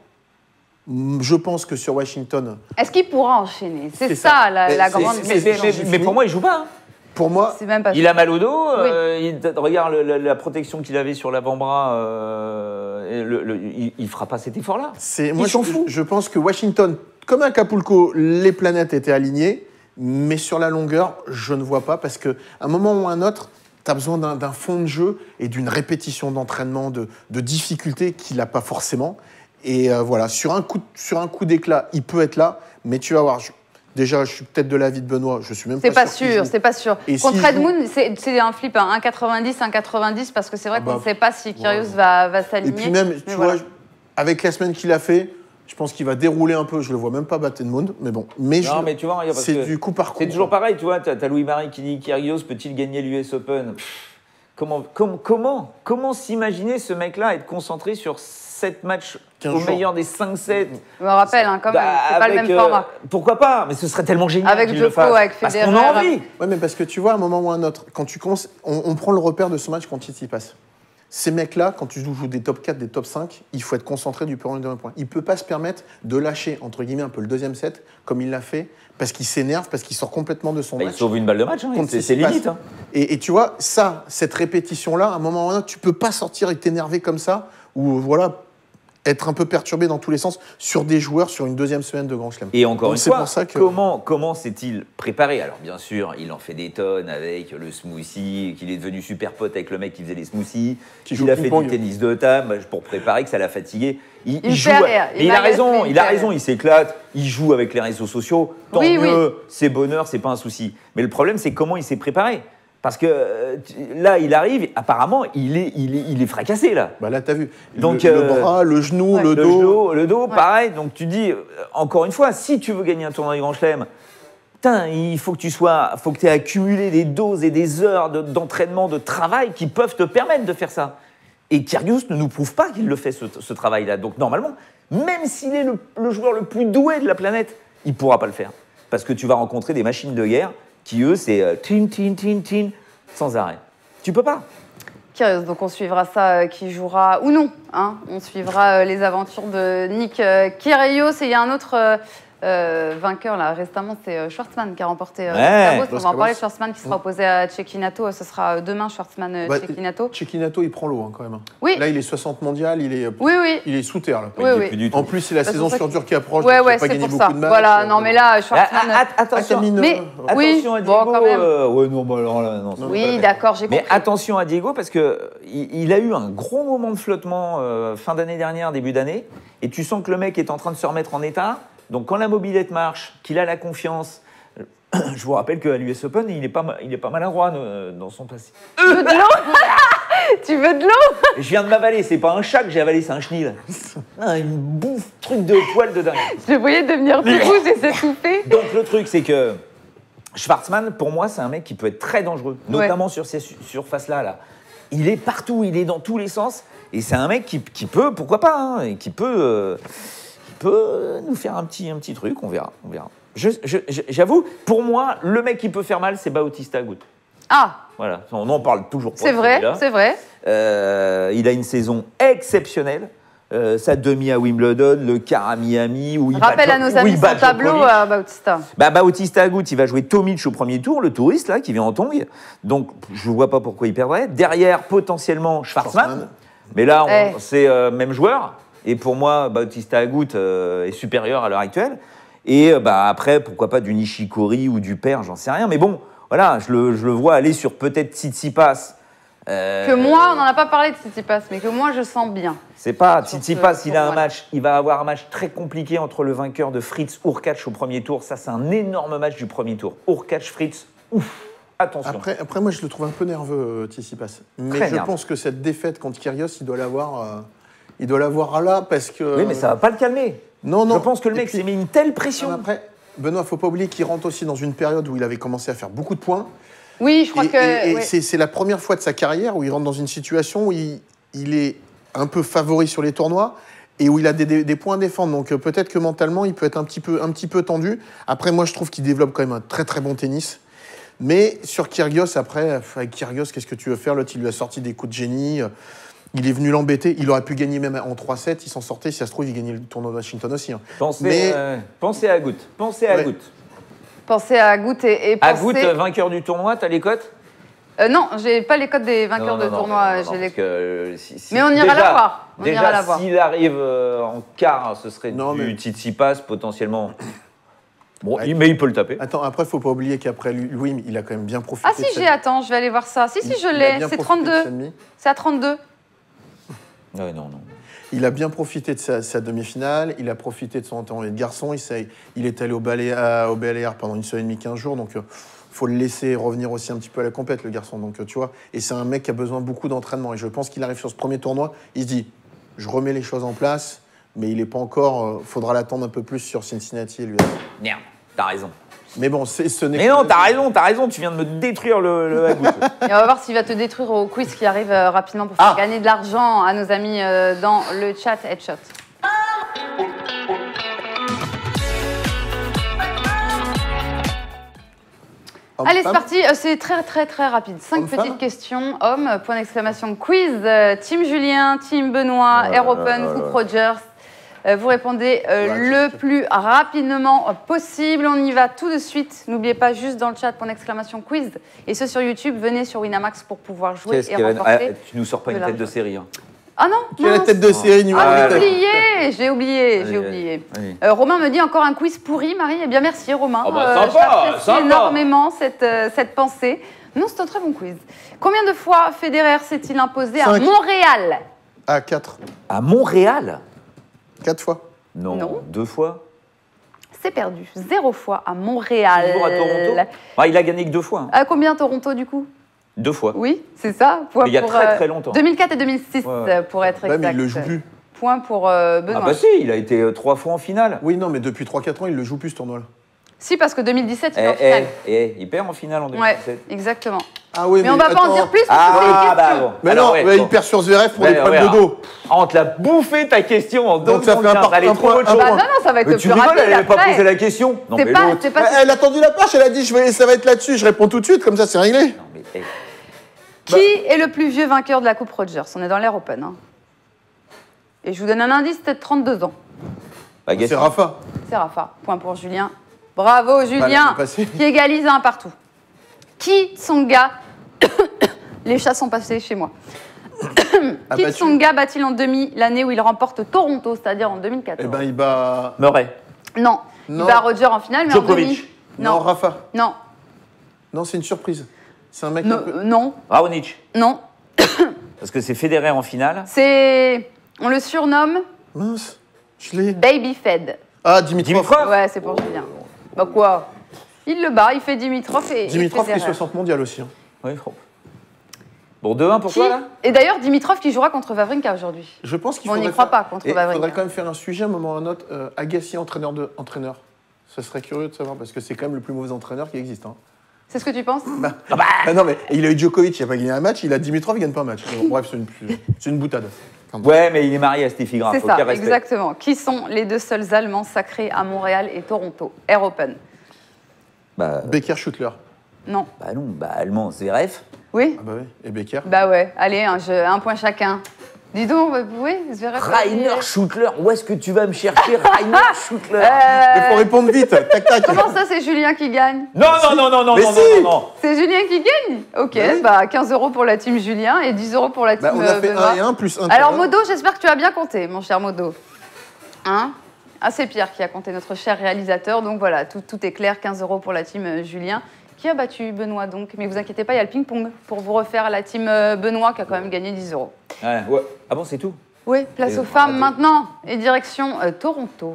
je pense que sur Washington... Est-ce qu'il pourra enchaîner? C'est C'est ça, ça. la grande question. Mais pour moi, il joue pas. Hein. Pour moi, C'est même pas Il a mal au dos. Oui. Regarde la protection qu'il avait sur l'avant-bras. Il fera pas cet effort-là. moi, s'en fout. je pense que Washington, comme à Acapulco, les planètes étaient alignées. Mais sur la longueur, je ne vois pas. Parce qu'à un moment ou à un autre, tu as besoin d'un fond de jeu et d'une répétition d'entraînement, de difficulté qu'il n'a pas forcément. Et voilà, sur un coup d'éclat, il peut être là. Mais tu vas voir... Déjà, je suis peut-être de l'avis de Benoît, je suis même C'est pas sûr qu'il sûr, joue. c'est pas sûr. Et Contre s'il Edmund, c'est un flip, hein, 1,90, 1,90, parce que c'est vrai qu'on ne sait pas si Kyrgios ouais. va s'aligner. Et puis même, mais tu voilà. vois, avec la semaine qu'il a fait, je pense qu'il va dérouler un peu. Je le vois même pas battre Edmund, mais bon. Mais Non, mais tu vois, parce c'est que du coup par coup. C'est toujours pareil, tu vois. T'as Louis-Marie qui dit Kyrgios peut-il gagner l'US Open? Comment s'imaginer ce mec-là être concentré sur 7 matchs 15 au jours. meilleur des 5-7? Je me rappelle, hein, quand même, c'est pas le même format. Pourquoi pas? Mais ce serait tellement génial Avec qu'il le Djoko, fasse. avec Parce Federer. qu'on a envie. Ouais, mais parce que tu vois, à un moment ou à un autre, quand tu commences, on prend le repère de ce match quand il s'y passe. Ces mecs-là, quand tu joues des top 4, des top 5, il faut être concentré du premier point. Il ne peut pas se permettre de lâcher, entre guillemets, un peu le deuxième set, comme il l'a fait, parce qu'il s'énerve, parce qu'il sort complètement de son Il match. sauve une balle de match, hein. Contre C'est Tsitsipas. limite. Hein. Et tu vois, cette répétition-là, à un moment ou à un autre, tu peux pas sortir et t'énerver comme ça, ou voilà, être un peu perturbé dans tous les sens sur des joueurs sur une deuxième semaine de Grand Chelem. Et encore Donc, une c'est fois, pour ça que... comment s'est-il préparé? Alors bien sûr, il en fait des tonnes avec le smoothie, qu'il est devenu super pote avec le mec qui faisait les smoothies, joue qu'il a au fait ping-pong. du tennis de table pour préparer, que ça l'a fatigué. Il joue, fait rire. mais il a raison, il fait rire. il s'éclate, il joue avec les réseaux sociaux, tant Oui, mieux, c'est bonheur, c'est pas un souci. Mais le problème, c'est comment il s'est préparé. Parce que là, il arrive, apparemment, il est fracassé, là. Bah là, t'as vu. Donc, le bras, le genou, ouais. le dos. Le dos, Ouais. pareil. Donc tu dis, encore une fois, si tu veux gagner un tournoi du Grand Chelem, putain, il faut que tu aies accumulé des doses et des heures d'entraînement, de travail qui peuvent te permettre de faire ça. Et Kyrgios ne nous prouve pas qu'il le fait, ce travail-là. Donc normalement, même s'il est le joueur le plus doué de la planète, il ne pourra pas le faire. Parce que tu vas rencontrer des machines de guerre qui, eux, c'est tin, tin, tin, tin, sans arrêt. Tu peux pas. Kyrgios, donc on suivra ça, qui jouera ou non. Hein. On suivra les aventures de Nick Kyrgios. Et il y a un autre vainqueur là récemment, c'est Schwartzmann qui a remporté Los Cabos. On va en parler de Schwartzmann qui sera opposé à Cecchinato. Ce sera demain Schwartzmann Cecchinato. Cecchinato, il prend l'eau quand même. Oui. Là, il est 60 mondial, il est sous terre. Là. Oui, oui. Plus du tout. En plus, c'est la saison sur dur qui approche. Ouais, donc ouais, il n'a pas c'est gagné pour beaucoup ça. de matchs. Voilà, non mais là, Schwartzmann. Attention. Mais oui, Attention à bon, Diego. quand même. Ouais, non, bah alors là, non. Oui, d'accord, j'ai compris. Mais attention à Diego parce que il a eu un gros moment de flottement fin d'année dernière, début d'année, et tu sens que le mec est en train de se remettre en état. Donc quand la mobilette marche, qu'il a la confiance, je vous rappelle qu'à l'US Open, il est pas maladroit dans son passé. Tu veux de l'eau? Tu veux de l'eau? Je viens de m'avaler, c'est pas un chat que j'ai avalé, c'est un chenil. Non, une bouffe, truc de poil de dingue. Je voyais devenir debout, j'ai s'étouffer. Donc le truc, c'est que Schwartzmann, pour moi, c'est un mec qui peut être très dangereux, notamment sur ces surfaces-là. Là. Il est partout, il est dans tous les sens, et c'est un mec qui peut, pourquoi pas, hein, et qui peut nous faire un petit truc, on verra. J'avoue, pour moi, le mec qui peut faire mal, c'est Bautista Agut. Ah, Voilà, on en parle toujours pas. c'est vrai, c'est vrai. Il a une saison exceptionnelle. Sa demi à Wimbledon, le quart à Miami. Où il Rappelle bat à nos amis son tableau à Bautista. Bautista Agut, il va jouer Tomic au premier tour, le touriste là, qui vient en tongue. Donc, je ne vois pas pourquoi il perdrait. Derrière, potentiellement, Schwartzmann. Mais là, c'est même joueur. Et pour moi, Bautista Agut est supérieur à l'heure actuelle. Et après, pourquoi pas du Nishikori ou du Père, j'en sais rien. Mais bon, voilà, je le vois aller sur peut-être Tsitsipas. Que moi, on n'en a pas parlé de Tsitsipas, mais que moi, je sens bien. C'est pas Sur Tsitsipas, ce il a un tournoi-là. match, il va avoir un match très compliqué entre le vainqueur de Fritz Hurkacz au premier tour. Ça, c'est un énorme match du premier tour. Hurkacz-Fritz, ouf, attention. Après, moi, je le trouve un peu nerveux, Tsitsipas. Mais Très je nerveux. pense que cette défaite contre Kyrgios, il doit l'avoir là parce que. Oui, mais ça va pas le calmer. Non, non. Je pense que le Et mec puis- s'est mis une telle pression. Après, Benoît, faut pas oublier qu'il rentre aussi dans une période où il avait commencé à faire beaucoup de points. Oui, je crois Et que. ouais. c'est la première fois de sa carrière où il rentre dans une situation où il est un peu favori sur les tournois et où il a des points à défendre. Donc peut-être que mentalement, il peut être un petit peu tendu. Après, moi, je trouve qu'il développe quand même un très très bon tennis. Mais sur Kyrgios, après, avec Kyrgios, qu'est-ce que tu veux faire? L'autre, il lui a sorti des coups de génie. Il est venu l'embêter. Il aurait pu gagner même en 3-7. Il s'en sortait. Si ça se trouve, il gagnait le tournoi de Washington aussi. Hein. Pensez à Agut. Pensez à Ouais. Agut. Pensez à Agut et Agut, pensez... vainqueur du tournoi, t'as les cotes? non, j'ai pas les codes des vainqueurs de tournoi. Non, j'ai les- parce que, Mais on ira la voir. On ira la Déjà, voir. s'il arrive en quart, ce serait Non, du mais- Tsitsipas potentiellement. Bon, Ouais. mais il peut le taper. Attends, après, faut pas oublier qu'après Louis, il a quand même bien profité. Ah si, de cette- attends, je vais aller voir ça. Si, il- je il a l'ai, bien c'est profité de 32. sa demi. C'est à 32. Ouais, non. Il a bien profité de sa demi-finale, il a profité de son tournoi de garçon, il est allé au Baléares pendant une semaine et demie, 15 jours, donc faut le laisser revenir aussi un petit peu à la compète, le garçon. Donc tu vois, et c'est un mec qui a besoin beaucoup d'entraînement. Et je pense qu'il arrive sur ce premier tournoi, il se dit, je remets les choses en place, mais il n'est pas encore, faudra l'attendre un peu plus sur Cincinnati, lui. Merde, t'as raison. Mais bon, ce n'est Mais non, t'as raison, tu viens de me détruire le Agut. Et on va voir s'il va te détruire au quiz qui arrive rapidement pour faire gagner de l'argent à nos amis dans le chat Headshot. Allez, c'est parti. C'est très, très, très rapide. 5 Homme-femme petites questions. Homme, point d'exclamation, quiz. Team Julien, Team Benoît, Air Open, Coupe Rogers. Vous répondez le plus rapidement possible. On y va tout de suite. N'oubliez pas, juste dans le chat, point d'exclamation, quiz. Et ceux sur YouTube, venez sur Winamax pour pouvoir jouer et remporter. Tu nous sors pas une tête de série. Hein. Ah non, Qui est la mince. tête de série numéro Ah, j'ai 8. oublié, j'ai oublié, Allez, j'ai oublié. allez. Romain me dit encore un quiz pourri, Marie. Eh bien, merci, Romain. Oh bah, sympa, j'apprécie sympa. énormément cette pensée. Non, c'est un très bon quiz. Combien de fois Federer s'est-il imposé à 5. Montréal? Ah, 4. À Montréal? 4 fois. Non, Non. 2 fois. C'est perdu. 0 fois à Montréal. Toujours à Toronto. Ah, il a gagné que 2 fois. À combien Toronto, du coup? 2 fois. Oui, c'est ça. Point Mais il y a pour, très, très longtemps. 2004 et 2006, Ouais. pour être Ouais, exact. mais il le joue plus. Point pour Benoît. Ah bah si, il a été 3 fois en finale. Oui, non, mais depuis 3-4 ans, il le joue plus ce tournoi-là. Si, parce que 2017, il est en finale. Il perd en finale en Ouais, 2017. exactement. Ah oui, Mais on va pas en attends. dire plus parce que c'est une Ah question. bah bon. Mais Alors, non, ouais, mais bon. il perd sur Zverev pour Ouais, des problèmes ouais, de dos. Ah, on te l'a bouffé ta question en 2 Donc ça fait un secondes. par- Allez, un trop point- autre un chose. Bah non, non, ça va être Mais le tu plus rigoles, rapide elle avait pas après. posé la question. Non, C'est mais pas, l'autre. c'est pas. Elle a tendu la perche, elle a dit ça va être là-dessus, je réponds tout de suite, comme ça c'est réglé. Non, mais, hey. Qui est le plus vieux vainqueur de la Coupe Rogers? On est dans l'Air Open. Hein. Et je vous donne un indice, peut-être 32 ans. Bah, Gassi. C'est Rafa. C'est Rafa. Point pour Julien. Bravo, Bah, Julien, l'année passée. qui égalise un partout. Qui Tsonga Les chats sont passés chez moi. A Qui battu. Tsonga bat-il en demi l'année où il remporte Toronto, c'est-à-dire en 2014? Eh ben il bat. Murray. Non. Non. Il bat Roger en finale, mais Djokovic. en demi. Non, Non. Rafa. Non. Non, c'est une surprise. C'est un mec Non. un peu. Non. Raonic. Non. Parce que c'est Federer en finale. C'est. On le surnomme Mince, je l'ai. Baby Fed. Ah, Dimitrov. Dimitrov. Ouais, c'est pour Julien. Bah quoi? Il le bat, il fait Dimitrov et. Dimitrov qui est Federer. 60 mondial aussi. Hein. Oui, je crois. Bon, 2-1 pour Qui- toi, là? Et d'ailleurs, Dimitrov qui jouera contre Wawrinka aujourd'hui. Je pense qu'il On faudrait. n'y croit faire- pas contre Et il Wawrinka. faudrait quand même faire un sujet, un moment ou un autre. Agassi, entraîneur. Ça serait curieux de savoir, parce que c'est quand même le plus mauvais entraîneur qui existe. Hein. C'est ce que tu penses? Ah non, mais il a eu Djokovic, il n'a pas gagné un match, il a Dimitrov, il ne gagne pas un match. Bon, bref, c'est une boutade. Ouais, mais il est marié à Steffi Graf. C'est faut ça, qu'il respecte. exactement. Qui sont les deux seuls Allemands sacrés à Montréal et Toronto? Air Open. Bah, Becker Schüttler. Non. bah non, bah allemand, Zverev. Oui? Ah bah oui, et Becker. Bah ouais. Allez, un point chacun. Dis donc, oui, Zverev. Rainer Schüttler, où est-ce que tu vas me chercher Rainer Schüttler Il faut répondre vite, tac tac. Comment ça, c'est Julien qui gagne? Non, non, non, non, non, Mais non, si. non, non. C'est Julien qui gagne? Ok, Bah oui. 15 € pour la team Julien et 10 € pour la team Bah, on a fait Benoît. 1 et 1 plus 1. Alors Modo, j'espère que tu as bien compté, mon cher Modo. Hein? Ah, c'est Pierre qui a compté, notre cher réalisateur. Donc voilà, tout est clair, 15 € pour la team Julien. Qui a battu Benoît donc? Mais vous inquiétez pas, il y a le ping-pong pour vous refaire la team Benoît qui a quand même gagné 10 €. Ouais, ouais. Ah bon, c'est tout? Oui, place Et aux femmes raté. maintenant et direction Toronto.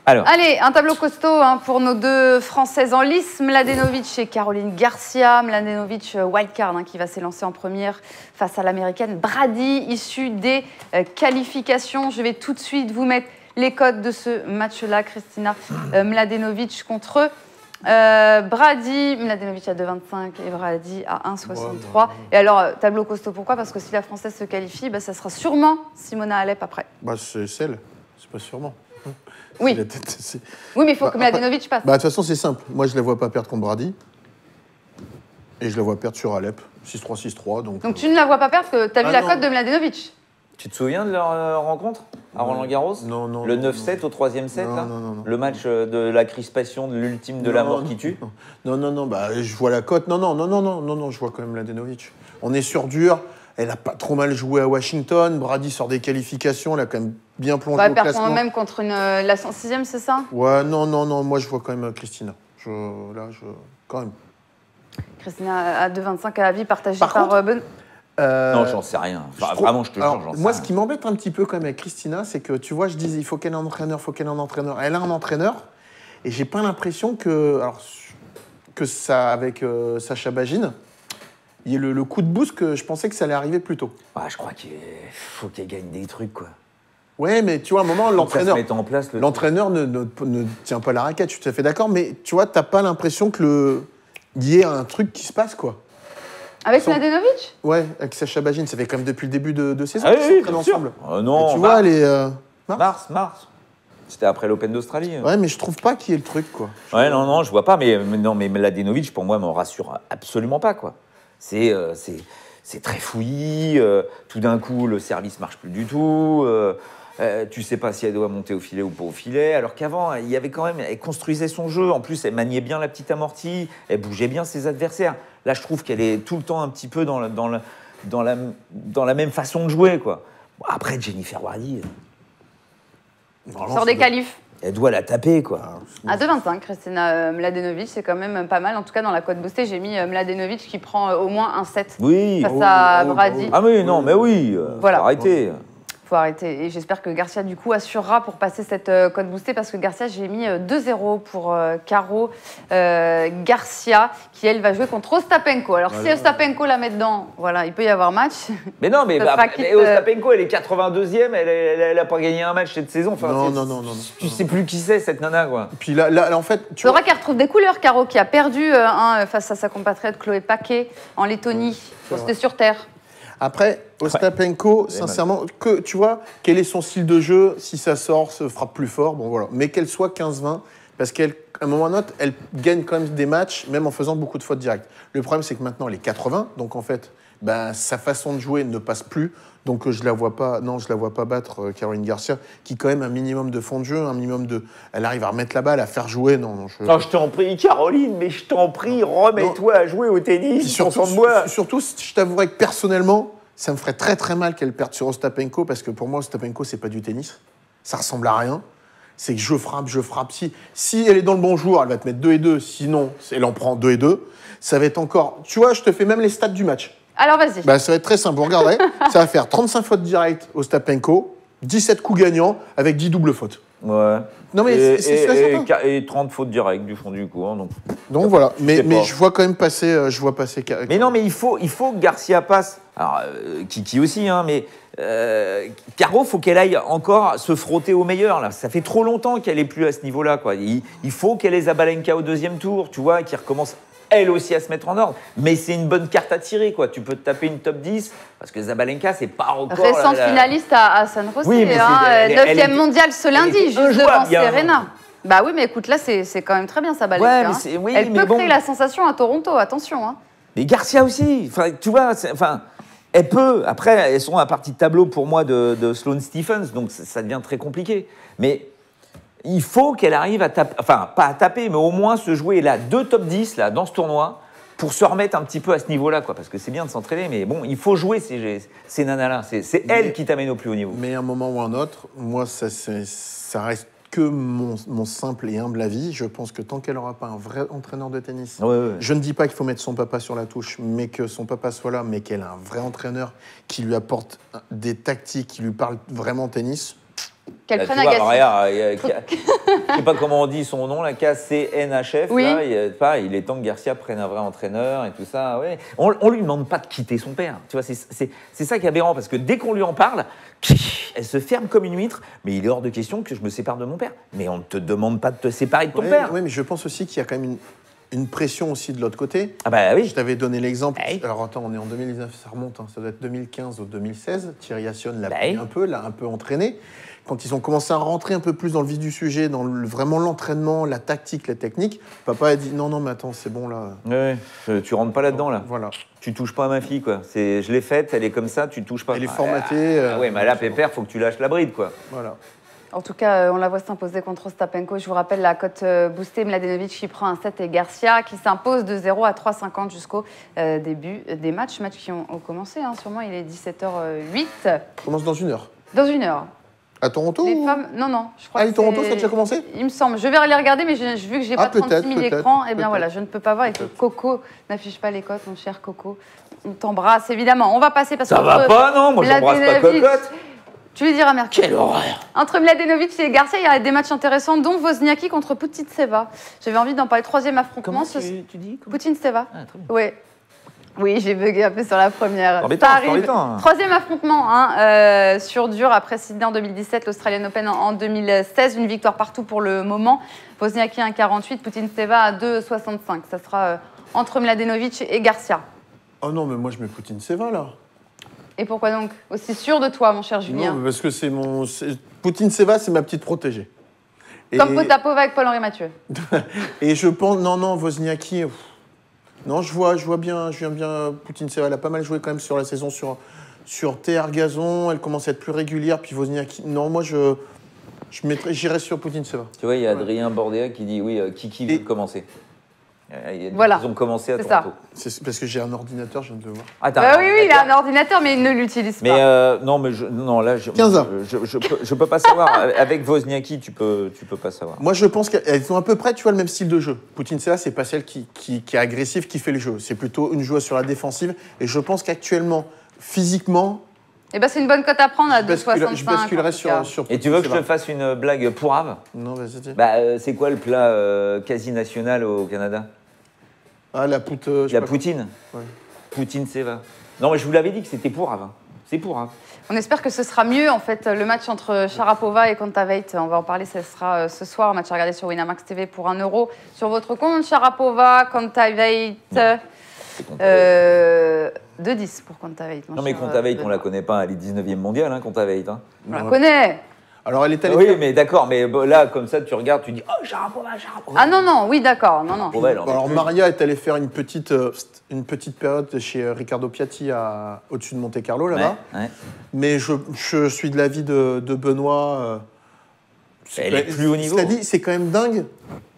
Alors, Allez, un tableau costaud hein, pour nos deux Françaises en lice, Mladenovic et Caroline Garcia. Mladenovic, wildcard, hein, qui va s'élancer en première face à l'Américaine Brady, issue des qualifications. Je vais tout de suite vous mettre les codes de ce match-là. Kristina Mladenovic contre Brady. Mladenovic à 2,25 et Brady à 1,63. Et alors, tableau costaud, pourquoi? Parce que si la Française se qualifie, bah, ça sera sûrement Simona Halep après. Bah, c'est celle, c'est pas sûrement. Oui, C'est la tête, c'est- oui, mais il faut Bah, que Mladenovic passe. Bah, de toute façon, c'est simple. Moi, je la vois pas perdre contre Brady. Et je la vois perdre sur Alep. 6-3, 6-3. Donc Donc tu ne la vois pas perdre parce que tu as vu Ah la non. cote de Mladenovic. tu te souviens de leur rencontre à Roland-Garros? Non, non. Le non, 9-7 au 3e set, Non, là? non, non, non. Le match de la crispation, de l'ultime de la Non, mort non, qui tue? Non, bah, je vois la cote. Non, je vois quand même Mladenovic. On est sur dur. Elle a pas trop mal joué à Washington. Brady sort des qualifications. Elle a quand même bien plongé Bah, au perd classement. même contre la 106e, c'est ça? Ouais, non. Moi, je vois quand même Christina. Quand même. Christina à 2,25 à la vie partagée Par par contre, Ben. Non, j'en sais rien. Enfin, Je trouve- vraiment, je te Alors, jure, j'en sais moi, rien. ce qui m'embête un petit peu quand même avec Christina, c'est que tu vois, je disais, il faut qu'elle ait un entraîneur, Elle a un entraîneur, et j'ai pas l'impression que ça, avec Sacha Bagine, il y ait le coup de boost que je pensais que ça allait arriver plus tôt. Ah, je crois qu'il faut qu'elle gagne des trucs, quoi. Ouais, mais tu vois, à un moment, Faut que ça se mette en place, le l'entraîneur ne tient pas la raquette, je suis tout à fait d'accord, mais tu vois, t'as pas l'impression que il y ait un truc qui se passe, quoi. Avec Son- Mladenovic? Ouais, avec Sacha Bagine, ça fait quand même depuis le début de saison Ah qu'ils oui, s'entraînent bien sûr. ensemble. Non, Et tu vois, elle est... mars. C'était après l'Open d'Australie. Ouais, mais je trouve pas qu'il y ait le truc, quoi. Ouais, non, je vois pas, mais Mladenovic, pour moi, me rassure absolument pas, quoi. C'est très fouillis, tout d'un coup, le service marche plus du tout, Tu sais pas si elle doit monter au filet ou pas au filet. Alors qu'avant, il y avait quand même, elle construisait son jeu. En plus, elle maniait bien la petite amortie. Elle bougeait bien ses adversaires. Là, je trouve qu'elle est tout le temps un petit peu dans la même façon de jouer, quoi. Bon, après, Jennifer Wardy, Sur des qualifs. elle doit la taper, quoi. À 2,25, Kristina Mladenovic, c'est quand même pas mal. En tout cas, dans la cote boostée, j'ai mis Mladenovic qui prend au moins un 7 Oui. face à Brady. Ah oui, non, mais oui. Voilà. Faut arrêter. Faut arrêter. Et j'espère que Garcia, du coup, assurera pour passer cette cote boostée parce que Garcia, j'ai mis 2-0 pour Caro Garcia, qui, elle, va jouer contre Ostapenko. Alors, si Ostapenko la met dedans, voilà, il peut y avoir match. Mais non, mais Ça fera quitte, Ostapenko, elle est 82e, elle a pas gagné un match cette saison. Enfin, Non. Tu sais plus qui c'est, cette nana, quoi. Puis là, en fait, Il faudra qu'elle retrouve des couleurs, Caro, qui a perdu face à sa compatriote Chloé Paquet en Lettonie. C'était sur terre. Après, Ostapenko, sincèrement, tu vois, quel est son style de jeu? Si ça sort, se frappe plus fort, bon voilà. Mais qu'elle soit 15-20, parce qu'à un moment ou à un autre, elle gagne quand même des matchs, même en faisant beaucoup de fautes directes. Le problème, c'est que maintenant, elle est 80, donc en fait, sa façon de jouer ne passe plus. Donc je la vois pas battre Caroline Garcia, qui quand même a un minimum de fond de jeu, un minimum de, elle arrive à remettre la balle, à faire jouer. Non, je t'en prie, Caroline, mais je t'en prie, remets-toi à jouer au tennis. Surtout, je t'avouerais que personnellement, ça me ferait très très mal qu'elle perde sur Ostapenko, parce que pour moi, Ostapenko, c'est pas du tennis, ça ressemble à rien. C'est que je frappe. Si elle est dans le bon jour, elle va te mettre 2-2. Sinon, elle en prend 2-2. Ça va être encore. Tu vois, je te fais même les stats du match. Alors, vas-y. Ça va être très simple. Vous regarderez, ça va faire 35 fautes directes Ostapenko, 17 coups gagnants avec 10 doubles fautes. Ouais. Non, mais c'est et 30 fautes directes du fond du coup. Hein, donc voilà. Mais je vois quand même passer. Mais non, mais il faut que Garcia passe. Alors, Kiki aussi, hein, mais Caro, faut qu'elle aille encore se frotter au meilleur. Là. Ça fait trop longtemps qu'elle n'est plus à ce niveau-là, quoi. Il faut qu'elle ait Zabalenka au deuxième tour, tu vois, qui recommence elle aussi à se mettre en ordre. Mais c'est une bonne carte à tirer, quoi. Tu peux te taper une top 10, parce que Zabalenka, c'est pas encore... Récente finaliste à San Jose, oui, mais 9e mondiale ce lundi, juste devant bien. Serena. Bah oui, mais écoute, là, c'est quand même très bien, Zabalenka. Ouais, elle peut créer la sensation à Toronto, attention. Hein. Mais Garcia aussi, tu vois, elle peut. Après, elles sont à partie de tableau pour moi de Sloane Stephens, donc ça devient très compliqué. Mais il faut qu'elle arrive à taper, enfin, pas à taper, mais au moins se jouer là, 2 top 10 là, dans ce tournoi, pour se remettre un petit peu à ce niveau-là, quoi. Parce que c'est bien de s'entraîner, mais bon, il faut jouer ces nanas-là. C'est elles qui t'amènent au plus haut niveau. Mais à un moment ou à un autre, moi, ça reste que mon simple et humble avis. Je pense que tant qu'elle n'aura pas un vrai entraîneur de tennis, je ne dis pas qu'il faut mettre son papa sur la touche, mais que son papa soit là, mais qu'elle a un vrai entraîneur qui lui apporte des tactiques, qui lui parle vraiment tennis. Qu'elle prenne Agassi. Je sais pas comment on dit son nom, la KCNHF. Oui. Là, il est temps que Garcia prenne un vrai entraîneur et tout ça. Ouais. On lui demande pas de quitter son père. Tu vois, c'est ça qui est aberrant, parce que dès qu'on lui en parle, elle se ferme comme une huître. Mais il est hors de question que je me sépare de mon père. Mais on ne te demande pas de te séparer de ton père. Oui, mais je pense aussi qu'il y a quand même une pression aussi de l'autre côté. Ah bah oui. Je t'avais donné l'exemple. Alors attends, on est en 2019, ça remonte. Hein, ça doit être 2015 ou 2016. Thierry Assion l'a pris l'a un peu entraîné. Quand ils ont commencé à rentrer un peu plus dans le vif du sujet, dans vraiment l'entraînement, la tactique, la technique, papa a dit non, mais attends, c'est bon là. Oui, tu rentres pas là-dedans là. Voilà. Tu touches pas à ma fille, quoi. Je l'ai faite, elle est comme ça, tu touches pas. Elle est formatée. Oui, mais là, pépère, faut que tu lâches la bride, quoi. Voilà. En tout cas, on la voit s'imposer contre Ostapenko. Je vous rappelle la cote boostée, Mladenovic qui prend un 7 et Garcia qui s'impose de 0 à 3,50 jusqu'au début des matchs. Matchs qui ont commencé, hein. Sûrement il est 17h08. On commence dans 1 heure. Dans 1 heure. À Toronto Les femmes... Non, je crois que Toronto, ça a déjà commencé? Il me semble. Je vais aller regarder, mais vu que j'ai pas 36 000 écrans, eh bien voilà, je ne peux pas voir. Et que Coco n'affiche pas les cotes, mon cher Coco. On t'embrasse, évidemment. On va passer parce que... Ça va pas, non? Moi, j'embrasse pas Cocotte. Tu lui diras merci. Quelle horreur! Entre Mladenovic et Garcia, il y a des matchs intéressants, dont Wozniacki contre Putintseva. J'avais envie d'en parler. 3e affrontement. Comment tu dis? Putintseva. Ah, très bien. Oui. Oui, j'ai bugué un peu sur la première. Embêtant, Ça arrive. 3e affrontement sur dur après Sydney en 2017, l'Australian Open en 2016. Une victoire partout pour le moment. Wozniacki 1,48, Putintseva à 2,65. Ça sera entre Mladenovic et Garcia. Oh non, mais moi je mets Putintseva là. Et pourquoi donc? Aussi sûr de toi, mon cher Julien? Non, parce que Putintseva, c'est ma petite protégée. Comme Potapova avec Paul-Henri Mathieu. Et je pense... Non, Wozniacki... Non, je vois bien Putintseva. Elle a pas mal joué quand même sur la saison Sur TR Gazon, elle commence à être plus régulière. Puis Wozniacki, non, moi, j'irais sur Putintseva. Tu vois, il y a Adrien Bordéa qui dit oui, qui veut commencer. Voilà. Ils ont commencé à C'est Toronto. C'est parce que j'ai un ordinateur, je viens de le voir. Ah, t'as un oui, il a un ordinateur, mais il ne l'utilise pas. Mais non, là, 15 ans. je peux pas savoir. Avec Wozniacki, tu peux pas savoir. Moi, je pense qu'elles ont à peu près, tu vois, le même style de jeu. Putintseva, c'est pas celle qui est agressive, qui fait le jeu. C'est plutôt une joueuse sur la défensive. Et je pense qu'actuellement, physiquement, Eh ben, c'est une bonne cote à prendre à je 2,65. basculerai en tout cas. sur Et tu veux que je te Putintseva. fasse une blague pourrave? Non, vas-y. dis. Bah, c'est quoi le plat quasi national au Canada? Ah, la poute. je sais La pas poutine. quoi. Ouais. Poutine Seva. Non, mais je vous l'avais dit que c'était pourrave. Hein. C'est pourrave. On espère que ce sera mieux, en fait, le match entre Sharapova et Kontaveit. On va en parler, ce sera ce soir, un match à regarder sur Winamax TV pour 1 € sur votre compte. Sharapova, Kontaveit, 2,10 pour Kontaveit. Non, mais Kontaveit, on la connaît pas. Elle est 19e mondiale, hein, Kontaveit. Hein. On la connaît. Alors, elle est allée. Oui, faire- mais d'accord. Mais là, comme ça, tu regardes, tu dis oh, Sharapova. Ah non, oui, d'accord, non. Sharapova, elle en est Alors, plus. Maria est allée faire une petite période chez Riccardo Piatti au-dessus de Monte-Carlo, là-bas. Ouais. Mais je suis de l'avis de Benoît. Elle est plus haut niveau. Cela dit, c'est quand même dingue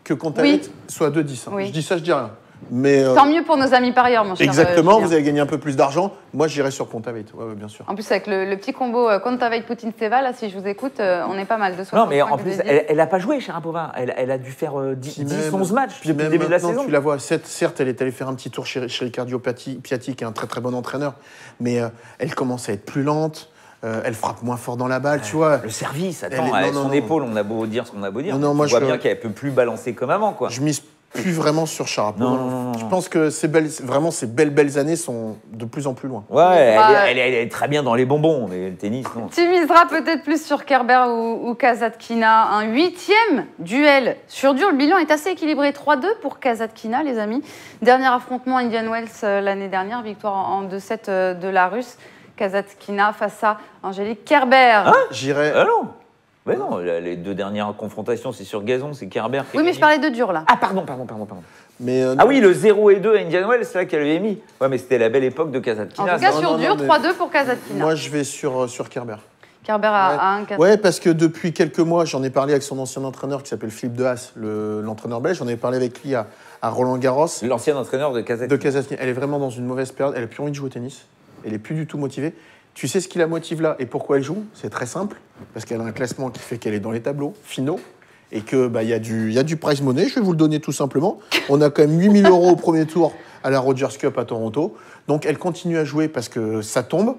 que Kontaveit Oui. soit 2,10. Hein. Oui. Je dis ça, je dis rien. Mais Tant mieux pour nos amis parieurs, mon cher. exactement, Julien. vous allez gagner un peu plus d'argent. Moi, j'irai sur Kontaveit. Ouais, bien sûr. En plus, avec le petit combo Kontaveit-Putintseva, là, si je vous écoute, on est pas mal. 2,65. Non, mais en plus, je vous ai dit. elle a pas joué, Sharapova. Elle a dû faire 10, Puis même- 11 matchs Puis depuis le même début de la maintenant, saison. tu la vois, certes, elle est allée faire un petit tour chez Riccardo Piatti, qui est un très très bon entraîneur, mais elle commence à être plus lente, elle frappe moins fort dans la balle, tu vois. Le service, Elle attends, est- avec non, son non. épaule, on a beau dire ce qu'on a beau dire. Non, moi, on voit je- bien qu'elle peut plus balancer comme avant, quoi. Je mise plus vraiment sur Sharapova. Non. Je pense que ces belles années sont de plus en plus loin. Ouais, Bah, elle est très bien dans les bonbons, mais le tennis, non. Tu miseras peut-être plus sur Kerber ou Kasatkina. Un 8e duel sur dur. Le bilan est assez équilibré. 3-2 pour Kasatkina, les amis. Dernier affrontement Indian Wells l'année dernière. Victoire en 2-7 de la Russe. Kasatkina face à Angélique Kerber. J'irai. Ah non. Mais non, les deux dernières confrontations, c'est sur gazon, c'est Kerber qui a Oui, mais gagné. je parlais de dur, là. Ah, pardon. Mais Ah oui, le 0 et 2 à Indian Wells, c'est là qu'elle avait mis. Ouais, mais c'était la belle époque de En Kasatkina. tout cas, non, sur non, dur, mais- 3-2 pour Kasatkina. moi, je vais sur Kerber. Kerber à 1-4. Ouais, parce que depuis quelques mois, j'en ai parlé avec son ancien entraîneur qui s'appelle Philippe Dehaas, l'entraîneur belge. J'en ai parlé avec lui à Roland Garros. L'ancien entraîneur de De Kazakhstan. Kazakhstan. Elle est vraiment dans une mauvaise période. Elle n'a plus envie de jouer au tennis. Elle n'est plus du tout motivée. Tu sais ce qui la motive là et pourquoi elle joue? C'est très simple. Parce qu'elle a un classement qui fait qu'elle est dans les tableaux finaux et que y a du prize money. Je vais vous le donner tout simplement. On a quand même 8 000 € au premier tour à la Rogers Cup à Toronto. Donc elle continue à jouer parce que ça tombe.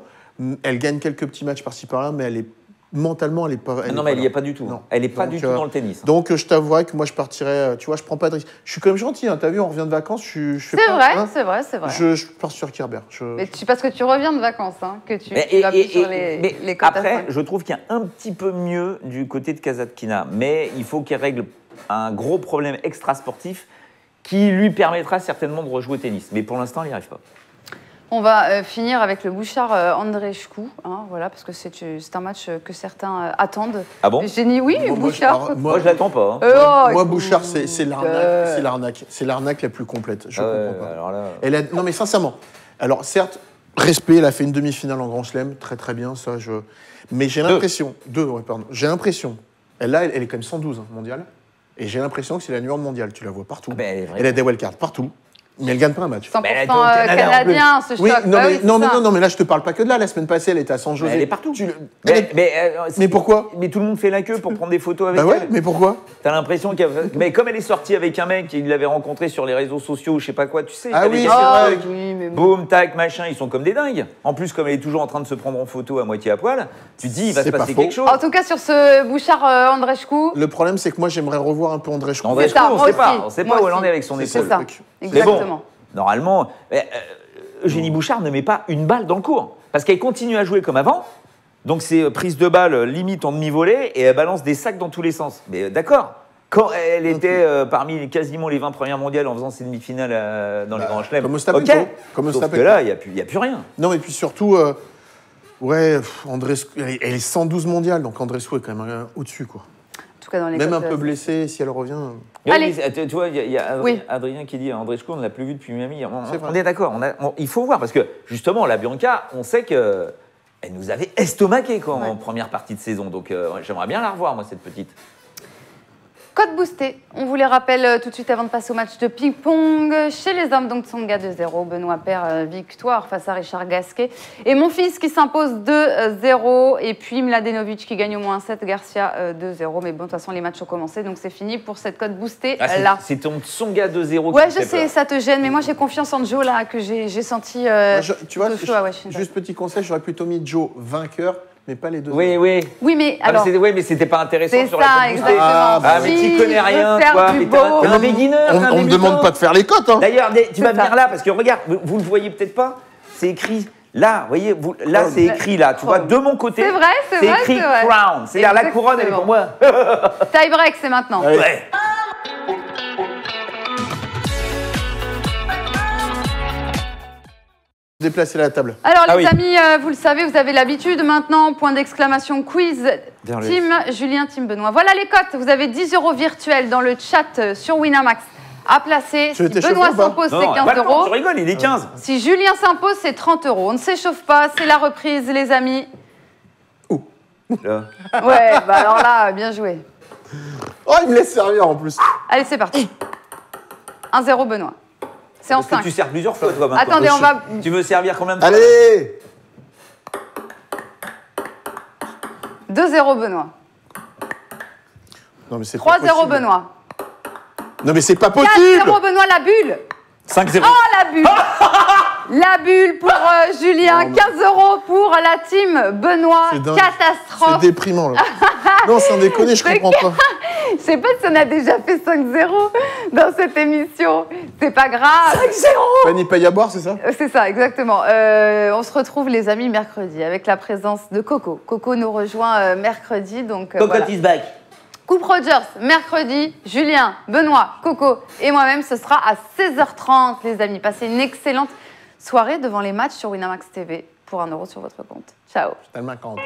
Elle gagne quelques petits matchs par-ci par-là, mais elle est mentalement, elle est pas. Ah non, mais elle n'y est pas du tout. Non. Elle n'est pas Donc, du tout dans le tennis. Donc je t'avouerais que moi je partirais. Tu vois, je prends pas de risque. Je suis quand même gentil. Hein, t'as vu, on revient de vacances. Je fais C'est pas, vrai, hein. c'est vrai, c'est vrai. Je pars sur Kerber. Mais parce que tu reviens de vacances, hein, que tu Mais- vas plus sur les mais cotes à après, 5. je trouve qu'il y a un petit peu mieux du côté de Kasatkina. Mais il faut qu'elle règle un gros problème extra-sportif qui lui permettra certainement de rejouer au tennis. Mais pour l'instant, elle n'y arrive pas. On va finir avec le Bouchard Andreescu, hein, voilà, parce que c'est un match que certains attendent. Ah bon? Génie, oui, Moi, Bouchard. alors, Moi, je l'attends pas. Hein. Oh, Moi, écoute, Bouchard, c'est l'arnaque. C'est l'arnaque. C'est l'arnaque la plus complète. Je Ah ouais, comprends pas. alors là, Non, mais sincèrement. Alors, certes, respect, elle a fait une demi-finale en Grand Chelem. Très, très bien, ça. Mais j'ai l'impression. Ouais, pardon. J'ai l'impression. Elle est quand même 112 mondiale. Et j'ai l'impression que c'est la numéro mondiale. Tu la vois partout. Ah ben, elle est vraie. Elle a des wildcards partout. Mais elle gagne pas un match. 100% Mais elle était au Canada, canadien, ce choc. Oui, non, Bah mais, oui, c'est non, mais ça. non, mais là, je te parle pas que de là. La semaine passée, elle était à San José. elle est partout. Mais, Mais pourquoi Mais tout le monde fait la queue pour prendre des photos avec Bah ouais, elle. mais pourquoi T'as l'impression qu'elle. Mais comme elle est sortie avec un mec, il l'avait rencontré sur les réseaux sociaux ou je sais pas quoi, tu sais. Ah t'avais oui, des- c'est Oh, vrai. oui, mais bon. Boum, tac, machin, ils sont comme des dingues. En plus, comme elle est toujours en train de se prendre en photo à moitié à poil, tu te dis, il va se C'est pas passer faux. quelque chose. En tout cas, sur ce Bouchard Andreescu, Le problème, c'est que moi, j'aimerais revoir un peu André Schkou. André C'est ça, Schkou, on moi sait pas. aussi, On sait moi pas où elle en aussi. est avec son C'est épaule. c'est ça, truc. exactement. Normalement, Eugénie Bouchard ne met pas une balle dans le cours. Parce qu'elle continue à jouer comme avant. Donc c'est prise de balle limite en demi-volée et elle balance des sacs dans tous les sens. Mais d'accord. Quand elle était parmi quasiment les 20 premières mondiales en faisant ses demi-finales dans les grands chelems, comme Ostapenko. ok. Comme Sauf Ostapenko. que là, il n'y a plus rien. Non, mais puis surtout, André Schkou, elle est 112 mondiale, donc André Schkou est quand même au-dessus, quoi. En tout cas, dans les Même un cotes, peu blessée, si elle revient. Allez. Mais, tu vois, il y a Oui. Adrien qui dit André Schkou, on ne l'a plus vu depuis Miami. C'est vrai. On est d'accord. Il faut voir parce que justement, la Bianca, on sait que elle nous avait estomaqué quoi, en première partie de saison. Donc j'aimerais bien la revoir, moi, cette petite. Code boosté, on vous les rappelle tout de suite avant de passer au match de ping-pong. Chez les hommes, donc Tsonga 2-0, Benoît Paire victoire face à Richard Gasquet. Et mon fils qui s'impose 2-0. Et puis Mladenovic qui gagne au moins 7, Garcia 2-0. Mais bon, de toute façon, les matchs ont commencé, donc c'est fini pour cette cote boostée là. C'est ton Tsonga 2-0 Ouais, je sais, ça te gêne, mais moi j'ai confiance en Joe là, que j'ai senti. Tu vois, Washington. juste petit conseil, j'aurais plutôt mis Joe vainqueur, mais pas les deux. Oui. Oui, mais alors. Mais c'était pas intéressant sur la ça, cote boostée. exactement. Mais tu connais rien, faire toi. du Mais beau. t'es un beginner. On me demande pas de faire les cotes. Hein. D'ailleurs, tu vas C'est ça. venir là, parce que regarde, vous le voyez peut-être pas, c'est écrit là, vous voyez, là c'est écrit là, tu vois, de mon côté. C'est vrai, c'est vrai, écrit c'est vrai. Crown. C'est-à-dire la couronne, elle est pour moi. Tie break, c'est maintenant. Allez. Ouais. Déplacer la table. Alors Ah les oui. amis, vous le savez, vous avez l'habitude maintenant, point d'exclamation quiz, Bien le- team Julien, team Benoît. Voilà les cotes, vous avez 10 € virtuels dans le chat sur Winamax à placer. Tu veux Si t'échauffer Benoît ou pas s'impose, c'est Non, 15 pas le temps, €. tu rigoles, il est 15. Si Julien s'impose, c'est 30 €. On ne s'échauffe pas, c'est la reprise les amis. Là. Ouais, bah alors là, bien joué. Oh, il me laisse servir en plus. Allez, c'est parti. 1-0 Benoît. C'est en Parce que 5. tu sers plusieurs fois, toi, maintenant. Attendez, on va... Tu veux servir combien de fois? Allez 2-0 Benoît. Non, mais c'est pas 3-0 possible. Benoît. Non, mais c'est pas 4-0 possible. Benoît, la bulle. 5-0. Oh, la bulle. La bulle pour Julien, Non, mais- 15 € pour la team Benoît, C'est dingue. catastrophe. C'est déprimant, là. Non, sans déconner, je comprends pas. Je sais pas si on a déjà fait 5-0 dans cette émission. C'est pas grave. 5-0. Pani paye à boire, c'est ça? C'est ça, exactement. On se retrouve, les amis, mercredi avec la présence de Coco. Coco nous rejoint mercredi, donc Cocotte voilà. is back. Coupe Rogers, mercredi, Julien, Benoît, Coco et moi-même, ce sera à 16h30, les amis. Passez une excellente soirée devant les matchs sur Winamax TV pour 1 € sur votre compte. Ciao. Tellement content.